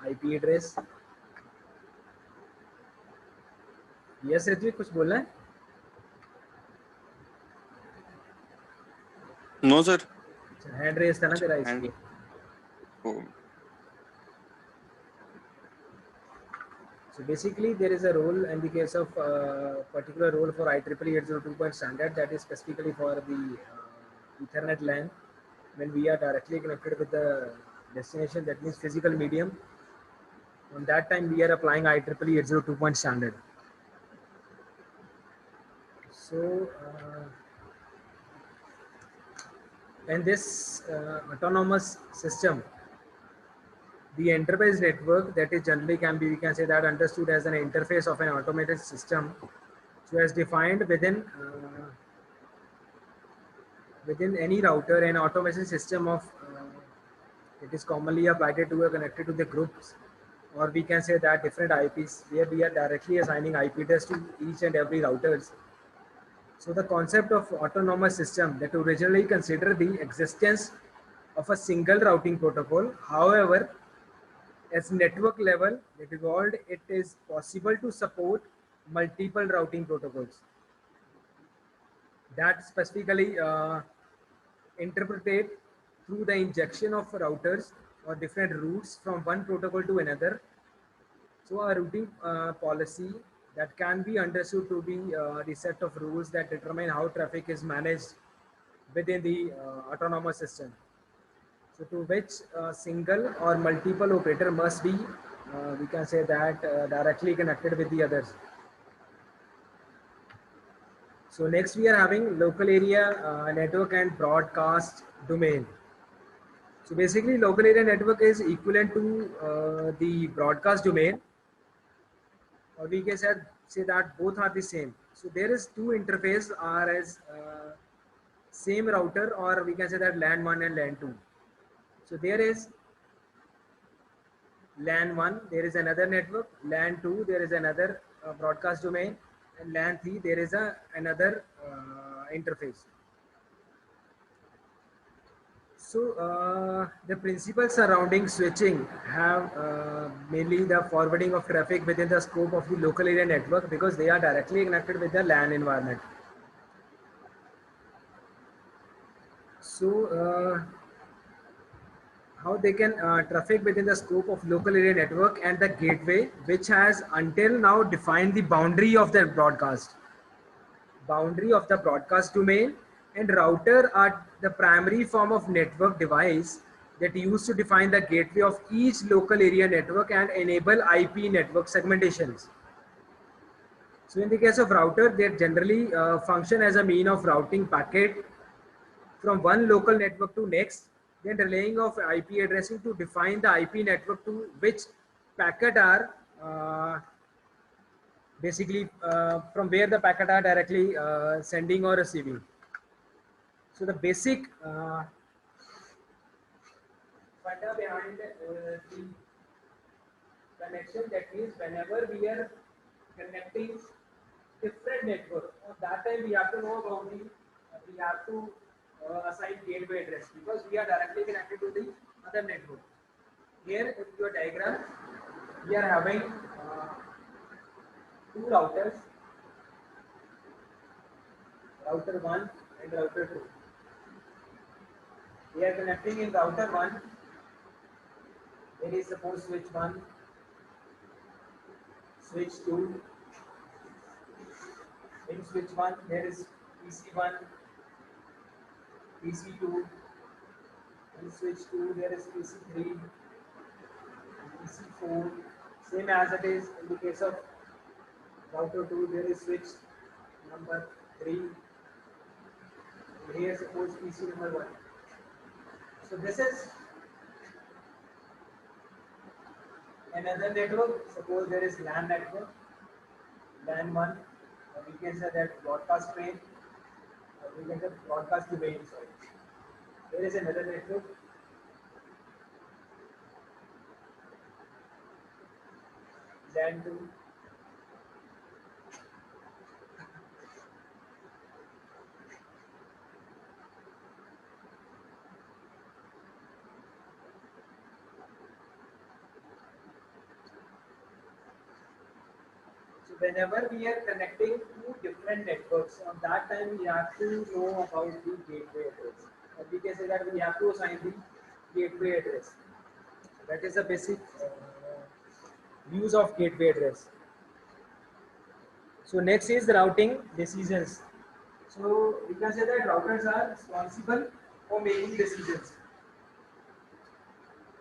IP address. Yes Ritvik कुछ बोलना है no sir hand raise था ना तेरा इसलिए So basically there is a role in the case of particular role for IEEE 802. standard that is specifically for the Ethernet LAN when we are directly connected with the destination, that means physical medium. On that time we are applying IEEE 802. standard. So in this autonomous system, the enterprise network that is generally we can say that understood as an interface of an automated system, so as defined within any router, an automation system of it is commonly applied to or connected to the groups, or we can say that different IPs where we are directly assigning IP address to each and every routers. So the concept of autonomous system that originally considered the existence of a single routing protocol, however, as network level it evolved, it is possible to support multiple routing protocols that specifically interpreted through the injection of routers or different routes from one protocol to another So a routing policy that can be understood to be the set of rules that determine how traffic is managed within the autonomous system. So to which single or multiple operator must be, we can say that directly connected with the others. So next we are having local area network and broadcast domain. So basically local area network is equivalent to the broadcast domain, or we can say that both are the same. So there is two interface are as same router, or we can say that LAN 1 and LAN 2. So there is LAN 1, there is another network. LAN 2, there is another broadcast domain. And LAN 3, there is another interface. So the principles surrounding switching have mainly the forwarding of traffic within the scope of the local area network, because they are directly connected with the LAN environment. So how they can traffic within the scope of local area network, and the gateway which has until now defined the boundary of the broadcast domain, and router are the primary form of network device that used to define the gateway of each local area network and enable IP network segmentations. So in the case of router, they generally function as a mean of routing packet from one local network to next, then relaying of IP addressing to define the IP network to which packet are basically from where the packet are directly sending or receiving. So the basic funda behind the connection, that means whenever we are connecting different network, at that time we have to know about the, we have to assign gateway address, because we are directly connected to the other network. Here in your diagram, we are having two routers, router 1 and router 2. We are connecting in router 1. There is suppose switch 1, switch 2. In switch 1 there is PC1, PC2. In switch 2 there is PC3, PC4. Same as it is in the case of router 2, there is switch number 3. Here suppose PC number 1. So this is another network. Suppose there is LAN network, LAN 1, or we can say that broadcast train, or we can say broadcast domain. Sorry. There is another network, LAN 2. Whenever we are connecting two different networks, on that time we have to know about the gateway address. Or we can say that we have to assign the gateway address. That is the basic use of gateway address. So next is the routing decisions. So we can say that routers are responsible for making decisions,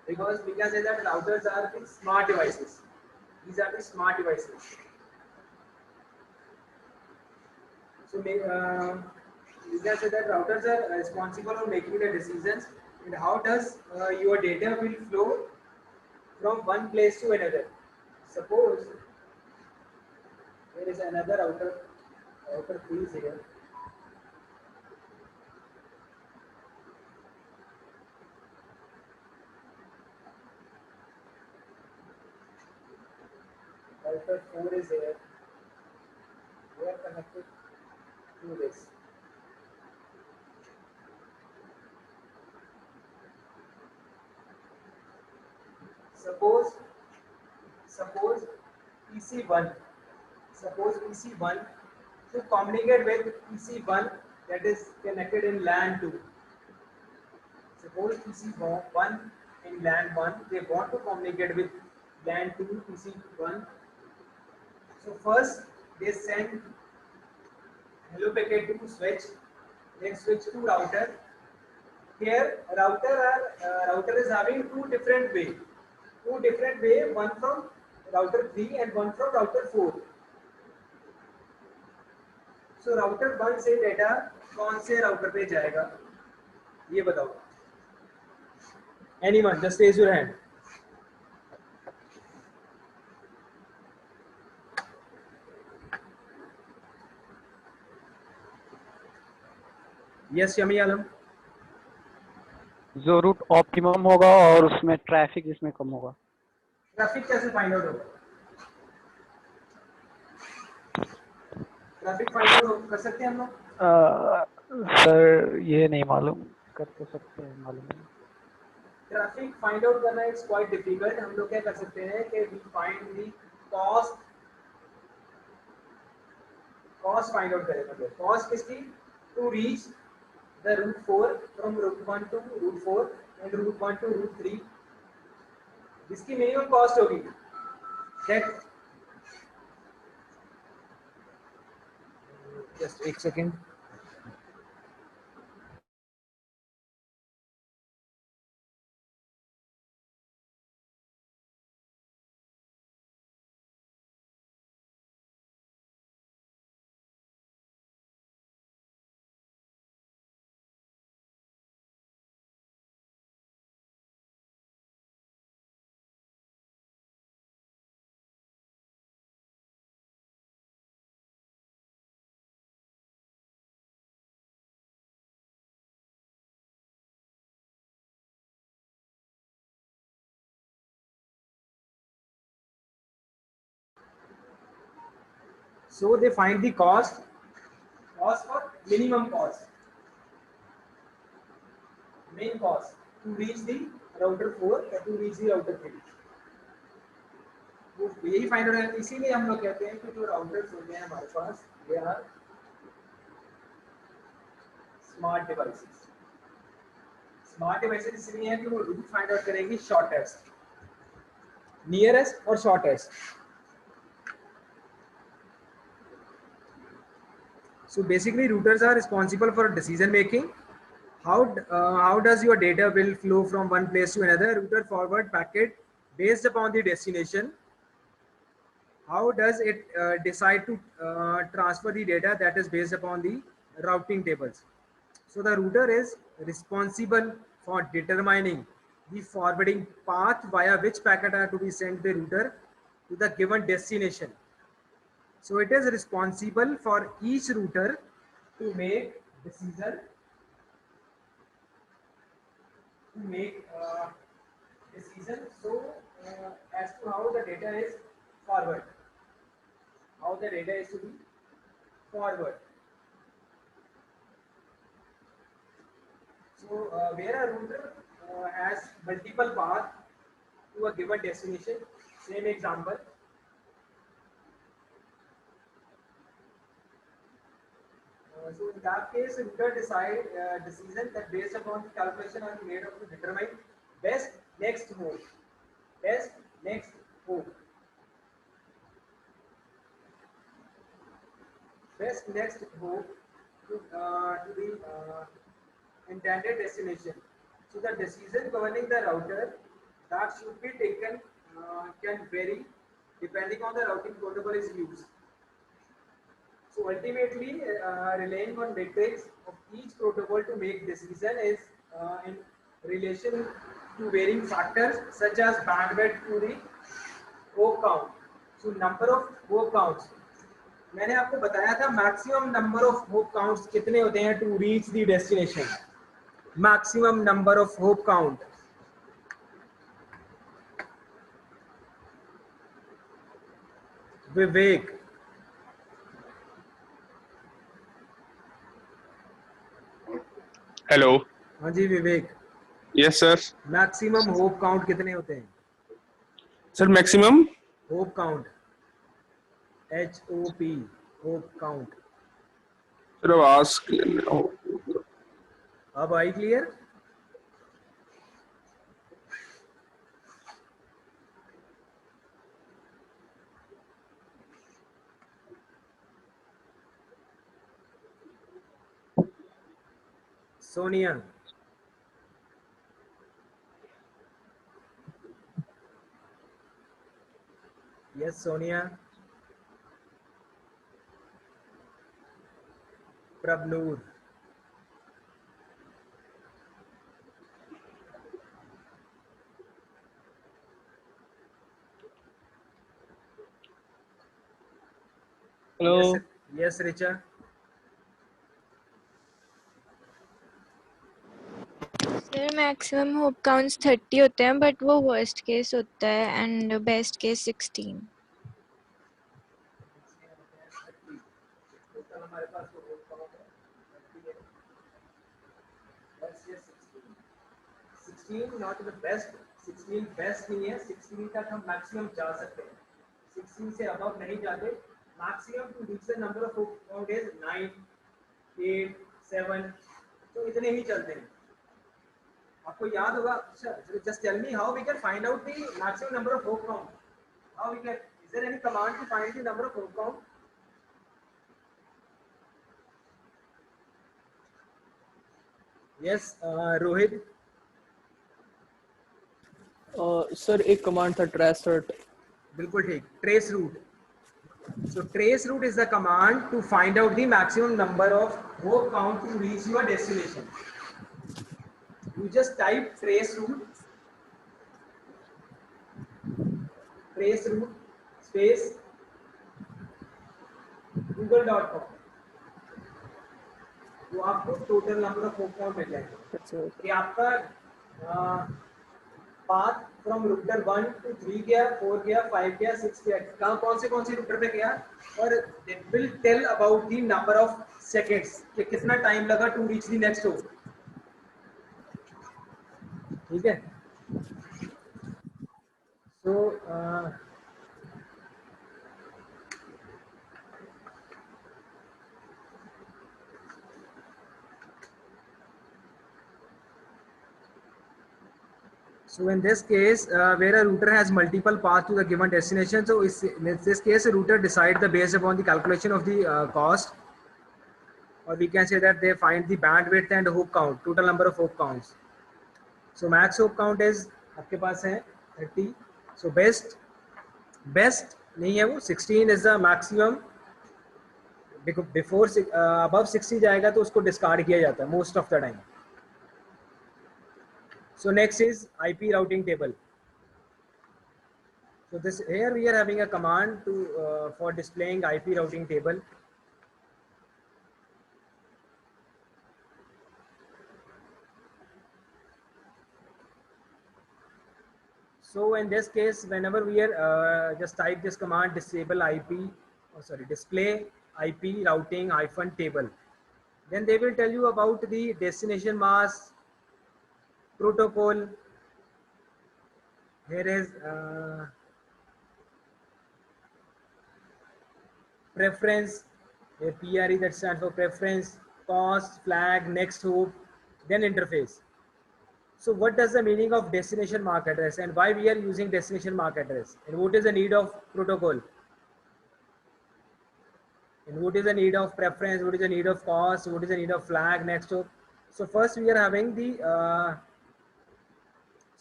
because we can say that routers are the smart devices. These are the smart devices. So we can say that routers are responsible for making the decisions, and how does your data will flow from one place to another. Suppose there is another router 3 is here. Router 4 is here. We are connected to this. Suppose PC1. Suppose PC1 to communicate with PC1 that is connected in LAN 2. Suppose PC1 in LAN 1, they want to communicate with LAN 2, PC 1. So first they send hello packet to switch, then switch to router. Here router is having two different way, one from router 3 and one from router 4. So rouटर 1 से data कौन से router पे जाएगा ये बताओ. Anyone, just raise your hand. Yes, Yami Alam. जो root optimum होगा और उसमें ट्रैफिक इसमें कम होगा. ट्रैफिक कैसे फाइंड आउट होगा? ट्रैफिक फाइंड आउट कर सकते हैं हम लोग? सर ये नहीं मालूम, कर तो सकते हैं, मालूम नहीं. ट्रैफिक फाइंड आउट करना इट्स क्वाइट डिफिकल्ट. हम लोग क्या कर सकते हैं कि we find the cost find out करें. मतलब कॉस्ट किसकी? To reach the route 4 from route 1 to route 4 and route 1 to route 3. जिसकी मिनिमम कॉस्ट होगी दैट just एक second. So they find the cost for minimum cost, main cost to reach the router 4 or to reach the router 3. वो यही find out है. इसीलिए हम लोग कहते हैं कि जो राउटर्स होते हैं हमारे पास ये are smart devices. Smart devices इसलिए हैं कि वो रूट फाइंड आउट करेंगी शॉर्टेस्ट, नियरेस्ट और shortest. So basically routers are responsible for decision making. How does your data will flow from one place to another? Router forward packet based upon the destination. How does it decide to transfer the data? That is based upon the routing tables. So the router is responsible for determining the forwarding path via which packet are to be sent the router to the given destination. So it is responsible for each router to make decision so as to how the data is forward, how the data is to be forward. So where a router has multiple paths to a given destination, same example. So in that case, router decision that based upon the calculation are made of to determine best next hop. Best next hop to the intended destination. So the decision governing the router that should be taken can vary depending on the routing protocol is used. So ultimately, relying on metrics of each protocol to make decision is in relation to varying factors such as bandwidth to the hop count. So number of hop counts. मैंने आपको बताया था maximum number of hop counts कितने होते हैं to reach the destination. Maximum number of hop count. Vivek. Hello. हाँ ji Vivek. Yes sir. Maximum hop count कितने होते हैं सर? Maximum hop count HOP hop count. Sir आवाज क्लियर हो. अब आई clear? Sonia. Yes, Sonia. Prabnoor. Hello. Yes, yes, Richa. Sir maximum hop counts 30 होते हैं बट वो वर्स्ट केस होता है एंड बेस्ट केस 16. टोटल हमारे पास तो होप काउंट है 30 है. Let's say 16. 16 not the best. 16 best नहीं है. 16 तक हम मैक्सिमम जा सकते हैं. 16 से अबव नहीं जाते. Maximum to reach the number of hop count is 9, 8, 7. तो इतने ही चलते हैं. आपको याद होगा. Just tell me how we can find out the maximum number of hope count. How we can? Is there any command to find the number of hope count? Yes, Rohit. Sir एक command था tracert. बिल्कुल ठीक. Trace route. So trace route is the command to find out the maximum number of hope count to reach your destination. You just type trace route space google.com. तो आपको total number of hop count मिल जाएगा. कि आपका path from router 1 to 3 गया, 4 गया, 5 गया, 6 गया. कहाँ कौन से रूटर पे गया. और it will tell about the number of seconds कि कितना टाइम लगा to reach the next hope. ठीक है. So so in this case, where a router has multiple paths to the given destination, so in this case, a router decides the based upon the calculation of the cost, or we can say that they find the bandwidth and hope count, total number of hope counts. So max hope count is आपके पास है 30. So best नहीं है वो. 16 is the maximum. Before above 60 जाएगा तो उसको discard किया जाता है most of the time. So next is IP routing table. So this here we are having a command to for displaying IP routing table. So in this case, whenever we are just type this command disable display IP routing -table, then they will tell you about the destination mask, protocol. Here is preference, PRE, that stands for preference, cost, flag, next hope, then interface. So what does the meaning of destination MAC address and why we are using destination MAC address, and what is the need of protocol, and what is the need of preference, what is the need of cost, what is the need of flag, next hope. So first we are having the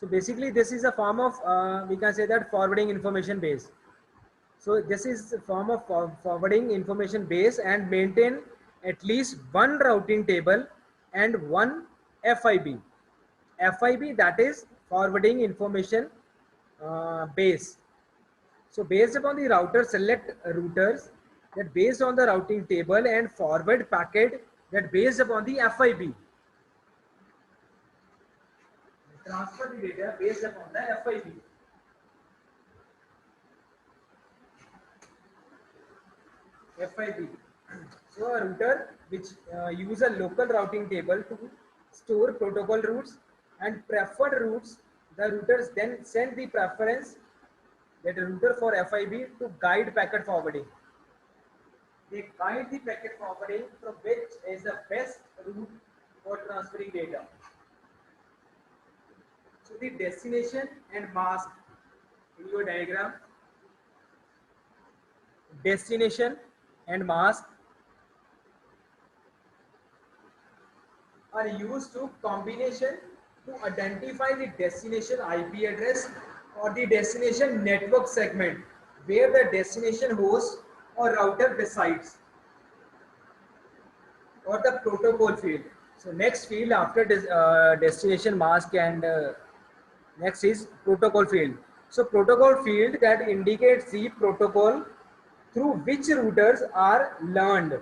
so basically this is a form of we can say that forwarding information base. So this is a form of forwarding information base and maintain at least one routing table and one FIB. FIB, that is forwarding information base. So based upon the router, select routers that based on the routing table and forward packet that based upon the FIB. Transfer the data based upon the FIB. FIB. So a router which use a local routing table to store protocol routes and preferred routes, the routers then send the preference, that router for FIB, to guide packet forwarding. They guide the packet forwarding from which is the best route for transferring data. So the destination and mask in your diagram, destination and mask are are used to combination to identify the destination IP address or the destination network segment where the destination host or router resides, or the protocol field. So next field after destination mask and next is protocol field. So protocol field that indicates the protocol through which routers are learned.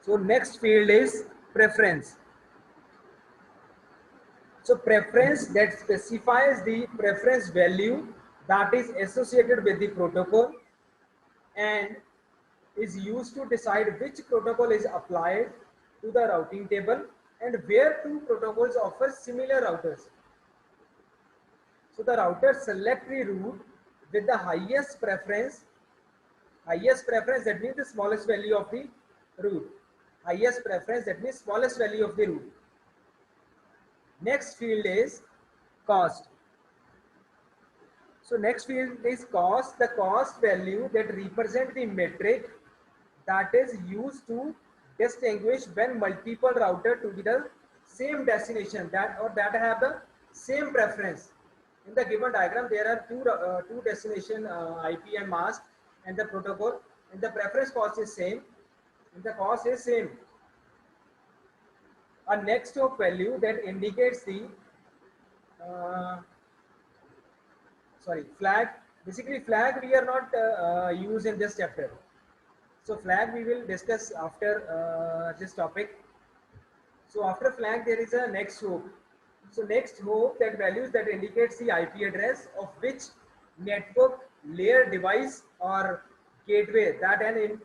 So next field is preference. So preference that specifies the preference value that is associated with the protocol and is used to decide which protocol is applied to the routing table and where two protocols offer similar routers. So the router select the route with the highest preference that means the smallest value of the route. Highest preference that means smallest value of the route. Next field is cost. So next field is cost, the cost value that represent the metric that is used to distinguish when multiple router to be the same destination that have the same preference. In the given diagram, there are two destination IP and mask and the protocol, and the preference cost is same, and the cost is same. A next hop value that indicates the flag. Basically, flag we are not use in this chapter. So flag we will discuss after this topic. So after flag there is a next hop. So next hop that values that indicates the IP address of which network layer device or gateway that an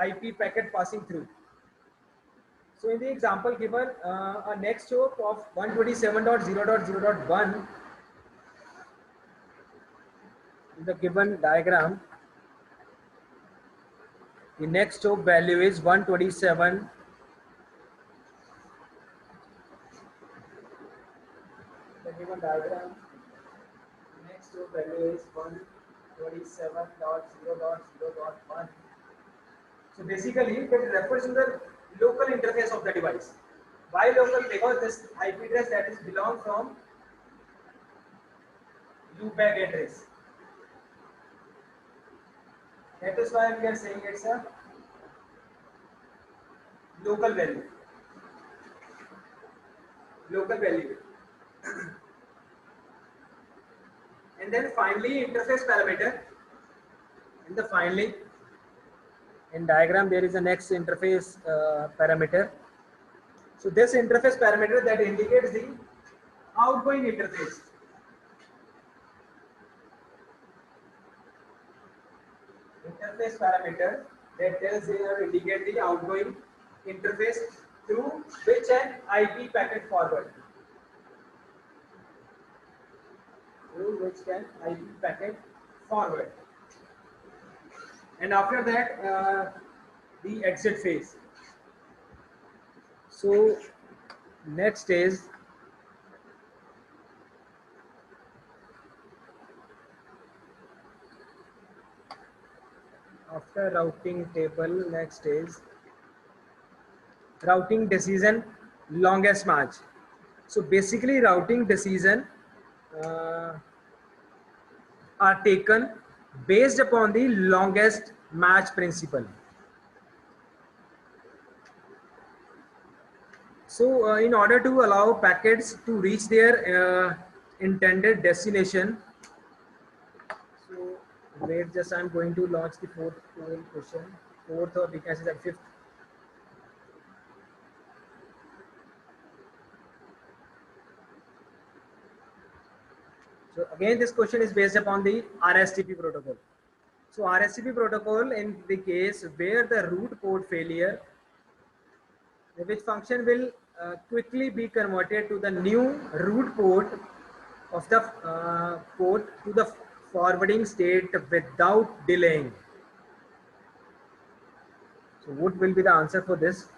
IP packet passing through. So in the example given, a next hop of 127.0.0.1 in the given diagram, the next hop value is 127. The given diagram, next hop value is 127.0.0.1. So basically, it refers to the local interface of the device. Why local? Because this IP address that is belong from loopback address. That is why we are saying it's a local value. Local value. And then finally, interface parameter. And the finally, in diagram there is a next interface parameter. So this interface parameter that indicates the outgoing interface. Interface parameter that tells or indicate the outgoing interface through which an IP packet forward. Through which can IP packet forward. And after that, the exit phase. So next is after routing table, next is routing decision longest match. So basically routing decision are taken based upon the longest match principle. So in order to allow packets to reach their intended destination, so wait, just I'm going to launch the fourth question, fourth or we can say that fifth. So again, this question is based upon the RSTP protocol. So RSTP protocol, in the case where the root port failure, which function will quickly be converted to the new root port of the port to the forwarding state without delaying. So what will be the answer for this?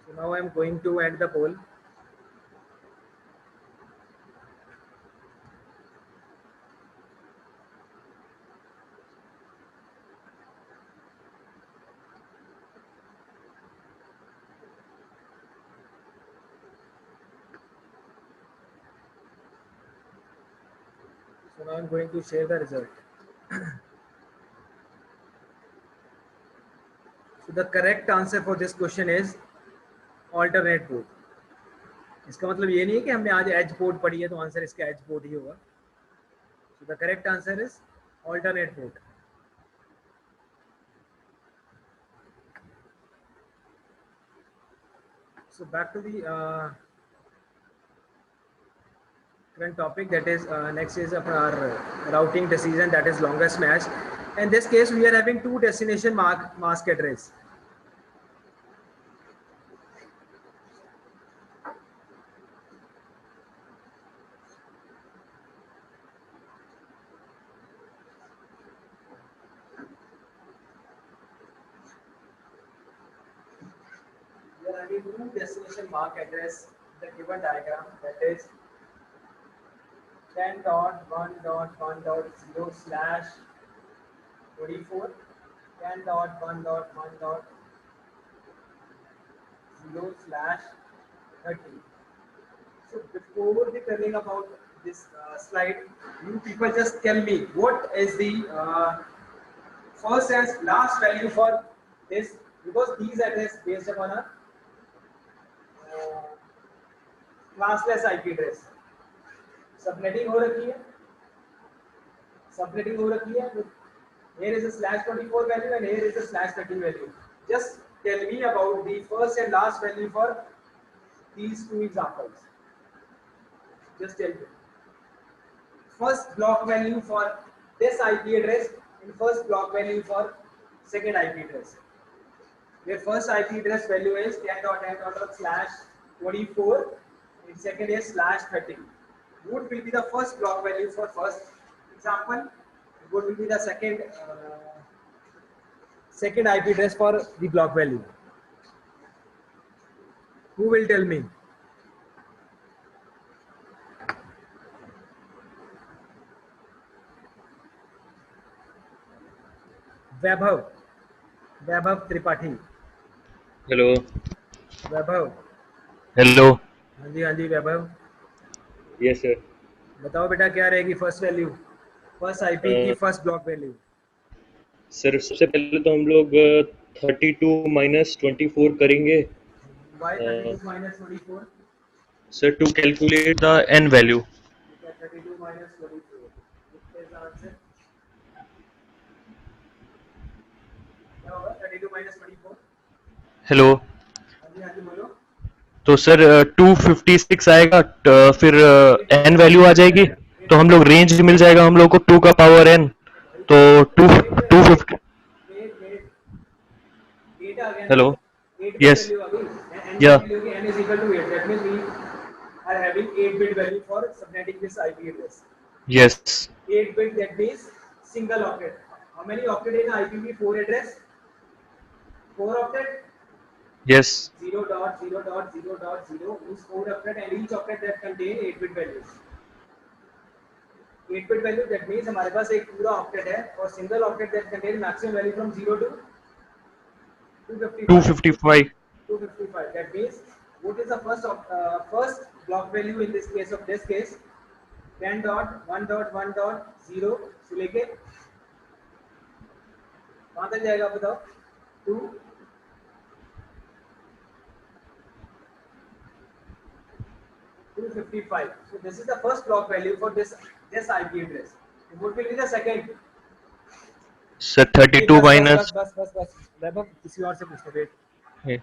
So now I'm going to end the poll. So now I'm going to share the result. So the correct answer for this question is alternate port. इसका मतलब ये नहीं है कि हमने आज as port पढ़ी है तो आंसर इसका एज पोर्ट ही होगा. So the correct answer is alternate port. So back to the current topic, that is next is our routing decision, that is longest match. In this case we are having two destination mask address. We are having two destination MAC address in the given diagram, that is 10.1.1.0 slash 24, 10.1.1.0 slash 30. So before the telling about this slide, you people just tell me what is the first and last value for this, because these address based upon a classless IP address. Subnetting हो रखी है, subnetting हो रखी है. Here is a slash 24 value and here is a slash 30 value. Just tell me about the first and last value for these two examples. Just tell me. First block value for this IP address and first block value for second IP address. Where first IP address value is 10.10./24 and second is /30. What will be the first block value for first example? What will be the second IP address for the block value? Who will tell me? Vaibhav Tripathi. Hello Vaibhav. Hello हाँ ji Vaibhav. Yes sir. बताओ बेटा क्या रहेगी first value, first IP की first block value? Sir सबसे पहले तो हम लोग 32 माइनस 24 करेंगे. Why 32 minus 24? Sir to calculate the N value. 32 minus 24. What is the answer? क्या होगा 32 minus 24? हेलो. हाँ जी बोलो. तो सर 256 आएगा, फिर एन वैल्यू आ जाएगी, तो हम लोग रेंज मिल जाएगा हम लोग को 2 का पावर एन, तो 250. हेलो. यस. या. n is equal to 8. That means we are having 8-bit value for subnetting this IP address. Yes. 8-bit, that means single octet. How many octet in IPv4 address? 4 octet. Yes. 0.0.0.0 is 4 octet, and each octet that contain 8-bit values. 8-bit value, that means हमारे पास एक पूरा octet है और single octet that contain maximum value from 0 to 255. 255. That means what is the first block value in this case? Of this case 10.1.1.0 से लेके कहाँ तक जाएगा बताओ? 255. So this is the first block value for this IP address. And what will be the second? Sir 32 minus. बस वैभव किसी और से पूछते. Wait.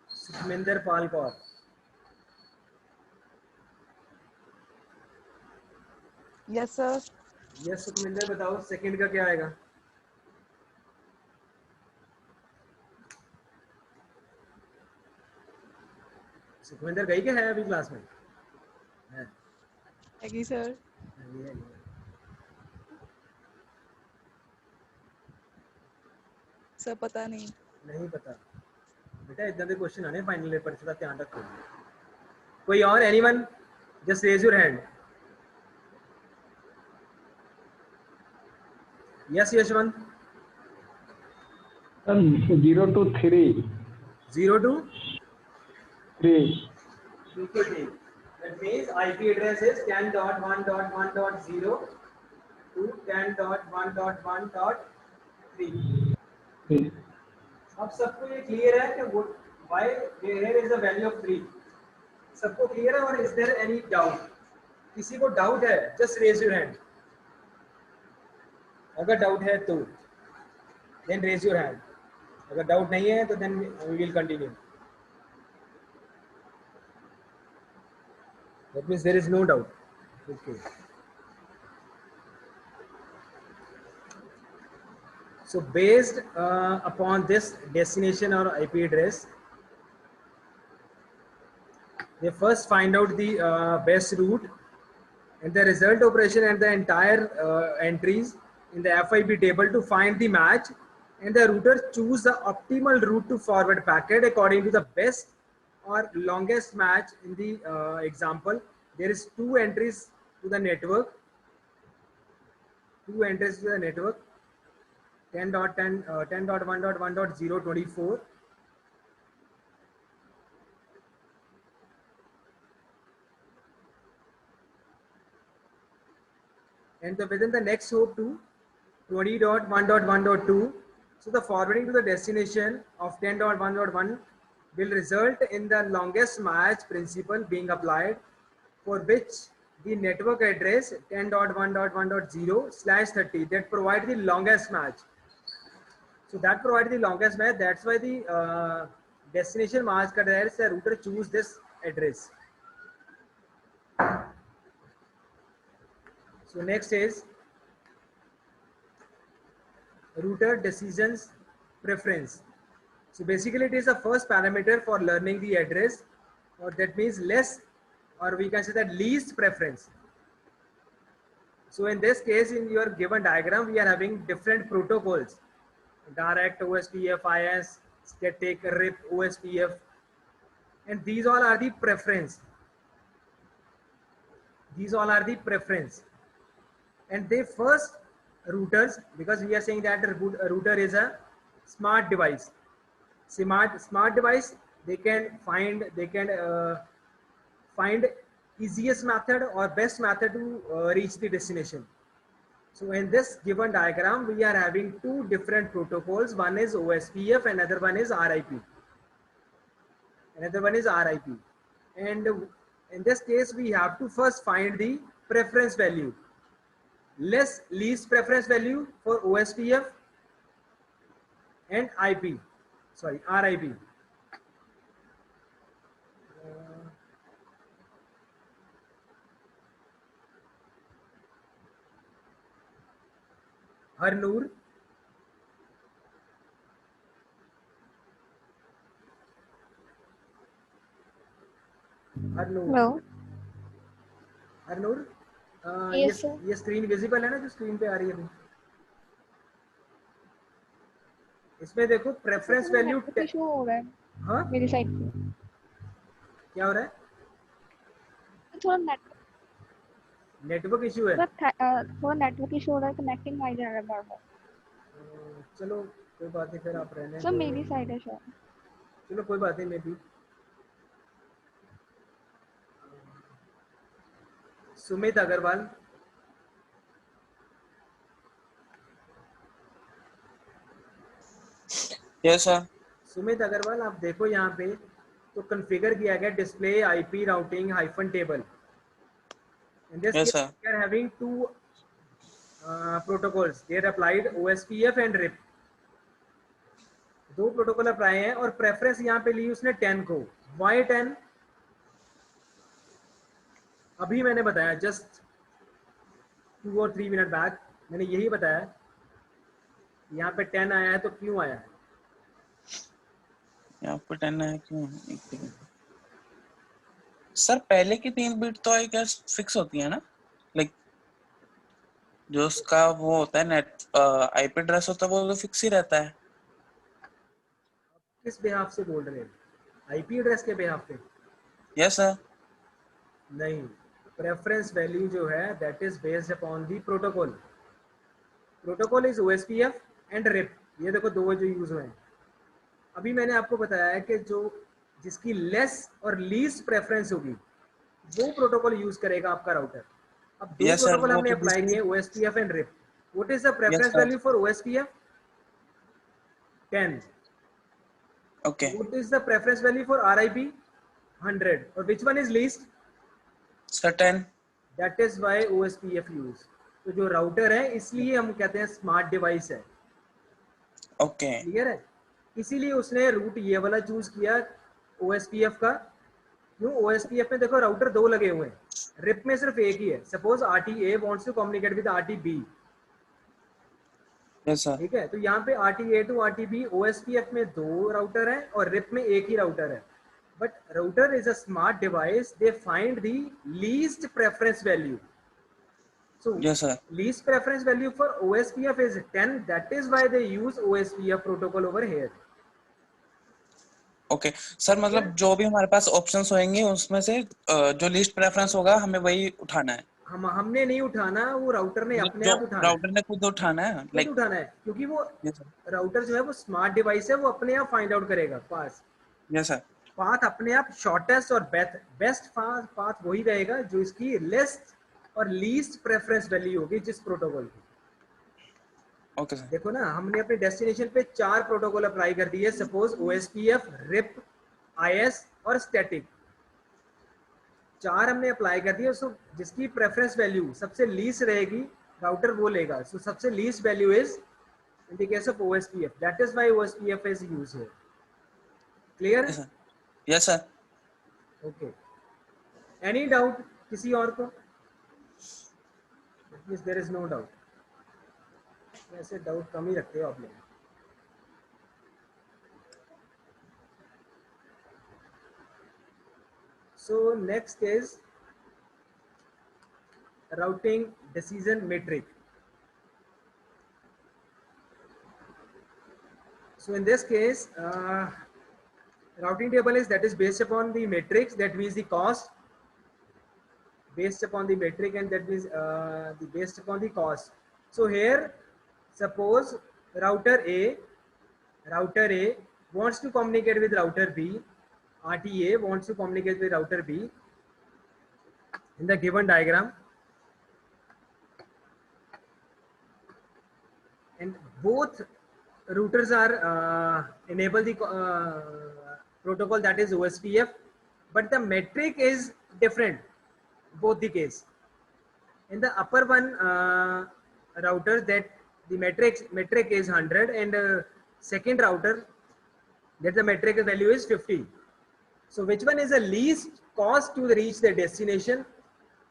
Sukhminder Pal Kaur. Yes sir. Yes Sukhminder बताओ सेकंड का क्या आएगा? सुखमिंदर गई क्या है अभी क्लास में? है सर. सर पता नहीं। नहीं पता बेटा, इतना दे क्वेश्चन आने फाइनल पेपर से, ध्यान रखो। कोई और, anyone, just raise your hand. Yes Yashwant. 0 to 3. 0 to 3. 2 to 3. That means IP address is 10.1.1.0 to 10.1.1.3. अब सबको ये क्लियर है कि why here is the value of 3? सबको क्लियर है? और is there any doubt? किसी को डाउट है? Just raise your hand. अगर डाउट है तो then raise your hand. अगर डाउट नहीं है तो then we will continue. That means there is no doubt. Okay. So based upon this destination or IP address, they first find out the best route, and the result operation and the entire entries in the FIP table to find the match, and the router choose the optimal route to forward packet according to the best or longest match. In the example, there is 2 entries to the network, 10.1.1.024, and within the next hop to 20.1.1.2. So the forwarding to the destination of 10.1.1 will result in the longest match principle being applied, for which the network address 10.1.1.0/30 that provide the longest match. So that provide the longest match. That's why the destination match ka address, the router choose this address. So next is router decisions preference. So basically it is the first parameter for learning the address, or that means less, or we can say that least preference. So in this case, in your given diagram, we are having different protocols: direct, OSPF, IS, static, RIP, OSPF, and these all are the preference. These all are the preference. And they first routers, because we are saying that a router is a smart device. Smart device, they can find easiest method or best method to reach the destination. So in this given diagram, we are having 2 different protocols. One is OSPF, another one is RIP. And in this case, we have to first find the preference value. Least preference value for OSPF and RIP. Harnoor. Hello. Harnoor. Yes, sir. ये screen visible है ना, जो screen पे आ रही है अभी? इसमें देखो प्रेफरेंस वैल्यू इशू हो रहा है। हाँ मेरी साइड पे क्या हो रहा है? थोड़ा नेटवर्क इशू है। थोड़ा नेटवर्क इशू हो रहा है, कनेक्टिंग आ जा रहा है बार बार। चलो कोई बात नहीं, फिर आप रहने सर मेरी साइड है शायद। चलो कोई बात नहीं, maybe. Sumit Agarwal. Yes sir. Sumit Agarwal, आप देखो यहाँ पे तो कॉन्फ़िगर किया गया display IP routing hyphen table. In this case, we are having 2 protocols. They are applied OSPF and RIP. 2 protocol apply हैं और प्रेफरेंस यहाँ पे ली उसने 10 को। Why 10? अभी मैंने बताया जस्ट 2 or 3 मिनट बैक मैंने यही बताया। यहाँ पे 10 आया है तो क्यों आया है? यहाँ पे 10 आया क्यों? सर पहले की 3 बिट तो आई गेस फिक्स होती है ना, लाइक जो उसका वो होता है नेट आईपी एड्रेस होता है वो तो फिक्स ही रहता है। किस बेहाफ से बोल रहे हैं? आईपी एड्रेस के बेहाफ पे? Yes sir. नहीं, प्रेफरेंस वैल्यू जो है that is based upon the protocol. Protocol is OSPF and RIP. ये देखो दो जो यूज हुए हैं. अभी मैंने आपको बताया है कि जो जिसकी लेस और लीस्ट प्रेफरेंस होगी वो प्रोटोकॉल यूज करेगा आपका राउटर. अब दो यस सर, प्रोटोकॉल वो हमने तो अप्लाई किए, OSPF and RIP. What is the preference sir. Value for OSPF? 10. Okay. What is the preference value for RIP? 100. Or which one is least? Sir 10. That is why OSPF use. तो जो router है इसलिए हम कहते हैं smart device है. Okay. Clear है? इसीलिए उसने रूट ये वाला चूज किया OSPF का. क्यों? OSPF में देखो राउटर दो लगे हुए हैं, रिप में सिर्फ एक ही है. Suppose RTA wants to communicate with RTB. Yes sir. ठीक है, तो यहाँ पे RTA to RTB OSPF में दो राउटर है और रिप में एक ही राउटर है. But router is a smart device. They find the least preference value. So yes sir. least preference value for OSPF is 10. That is why they use OSPF protocol over here. Okay sir, मतलब जो भी हमारे पास options होंगे उसमें से जो least preference होगा हमें वही उठाना है. हमने नहीं उठाना, वो राउटर ने अपने आप उठाना है. राउटर ने खुद उठाना है, खुद उठाना है, क्योंकि वो राउटर जो है वो स्मार्ट डिवाइस है, वो अपने आप फाइंड आउट करेगा पास. Yes sir. पाथ अपने आप शॉर्टेस्ट और बेस्ट पाथ वही रहेगा जो इसकी लेस्ट और लीस्ट प्रेफरेंस वैल्यू होगी जिस प्रोटोकॉल की. Okay sir. देखो ना, हमने अपने डेस्टिनेशन पे 4 प्रोटोकॉल अप्लाई कर दिए. सपोज OSPF, रिप, IS और स्टैटिक, 4 हमने अप्लाई कर दिए. सो जिसकी प्रेफरेंस वैल्यू सबसे लीस्ट रहेगी राउटर वो लेगा. सो सबसे least value is in the case of OSPF. That is why OSPF is used here. Clear? Yes sir. Okay. Any doubt किसी और को? There is no doubt. वैसे डाउट कम ही रखते हो आप लोग. So next is routing decision metric. So in this case, routing table is based upon the matrix, that means the cost, based upon the metric, and that means based upon the cost. So here, suppose router A wants to communicate with router B, RTA wants to communicate with router B in the given diagram, and both routers are enable the protocol, that is OSPF, but the metric is different both the case. In the upper one router, that the metric is 100, and second router that the metric value is 50. So which one is the least cost to reach the destination?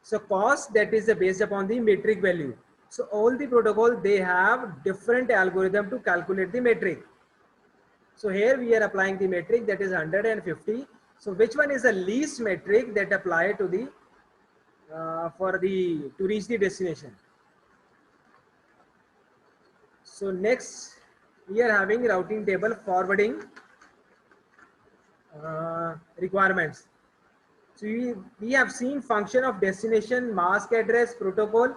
So cost, that is based upon the metric value. So all the protocol, they have different algorithm to calculate the metric. So here we are applying the metric, that is 150. So which one is the least metric that apply to the to reach the destination? So next we are having routing table forwarding requirements. So we have seen function of destination, mask address, protocol,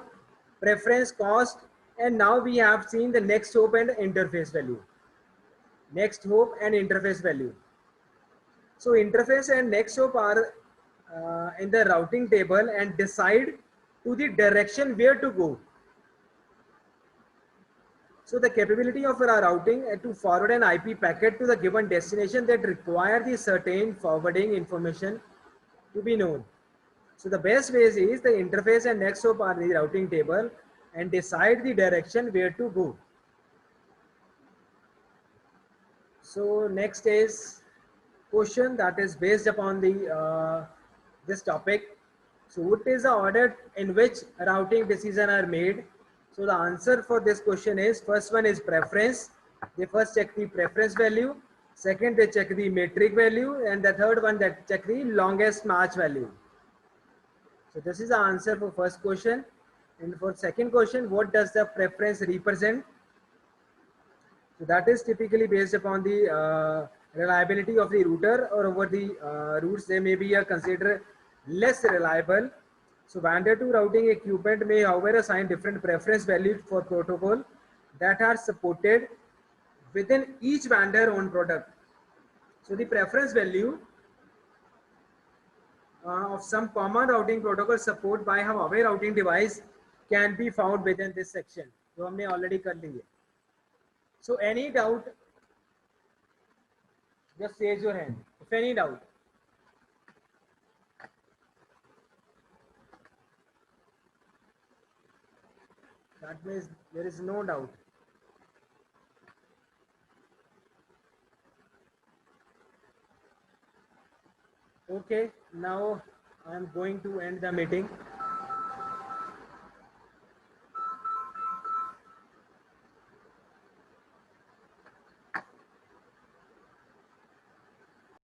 preference, cost, and now we have seen the next hop and interface value. Next hop and interface value. So interface and next hop are in the routing table and decide to the direction where to go. So the capability of our routing to forward an IP packet to the given destination that require the certain forwarding information to be known. So the best ways is the interface and next hop are the routing table and decide the direction where to go. So next is question that is based upon the this topic. So what is the order in which routing decisions are made? So the answer for this question is, first one is preference. They first check the preference value. Second, they check the metric value, and the third one that check the longest match value. So this is the answer for first question. And for second question, what does the preference represent? So that is typically based upon the reliability of the router or over the routes, they may be considered less reliable. So vendor to routing equipment may however assign different preference values for protocol that are supported within each vendor own product. So the preference value of some common routing protocol support by Huawei routing device can be found within this section. जो हमने already कर ली है. So any doubt, just raise your hand. If any doubt. That means there is no doubt. Okay, now I am going to end the meeting.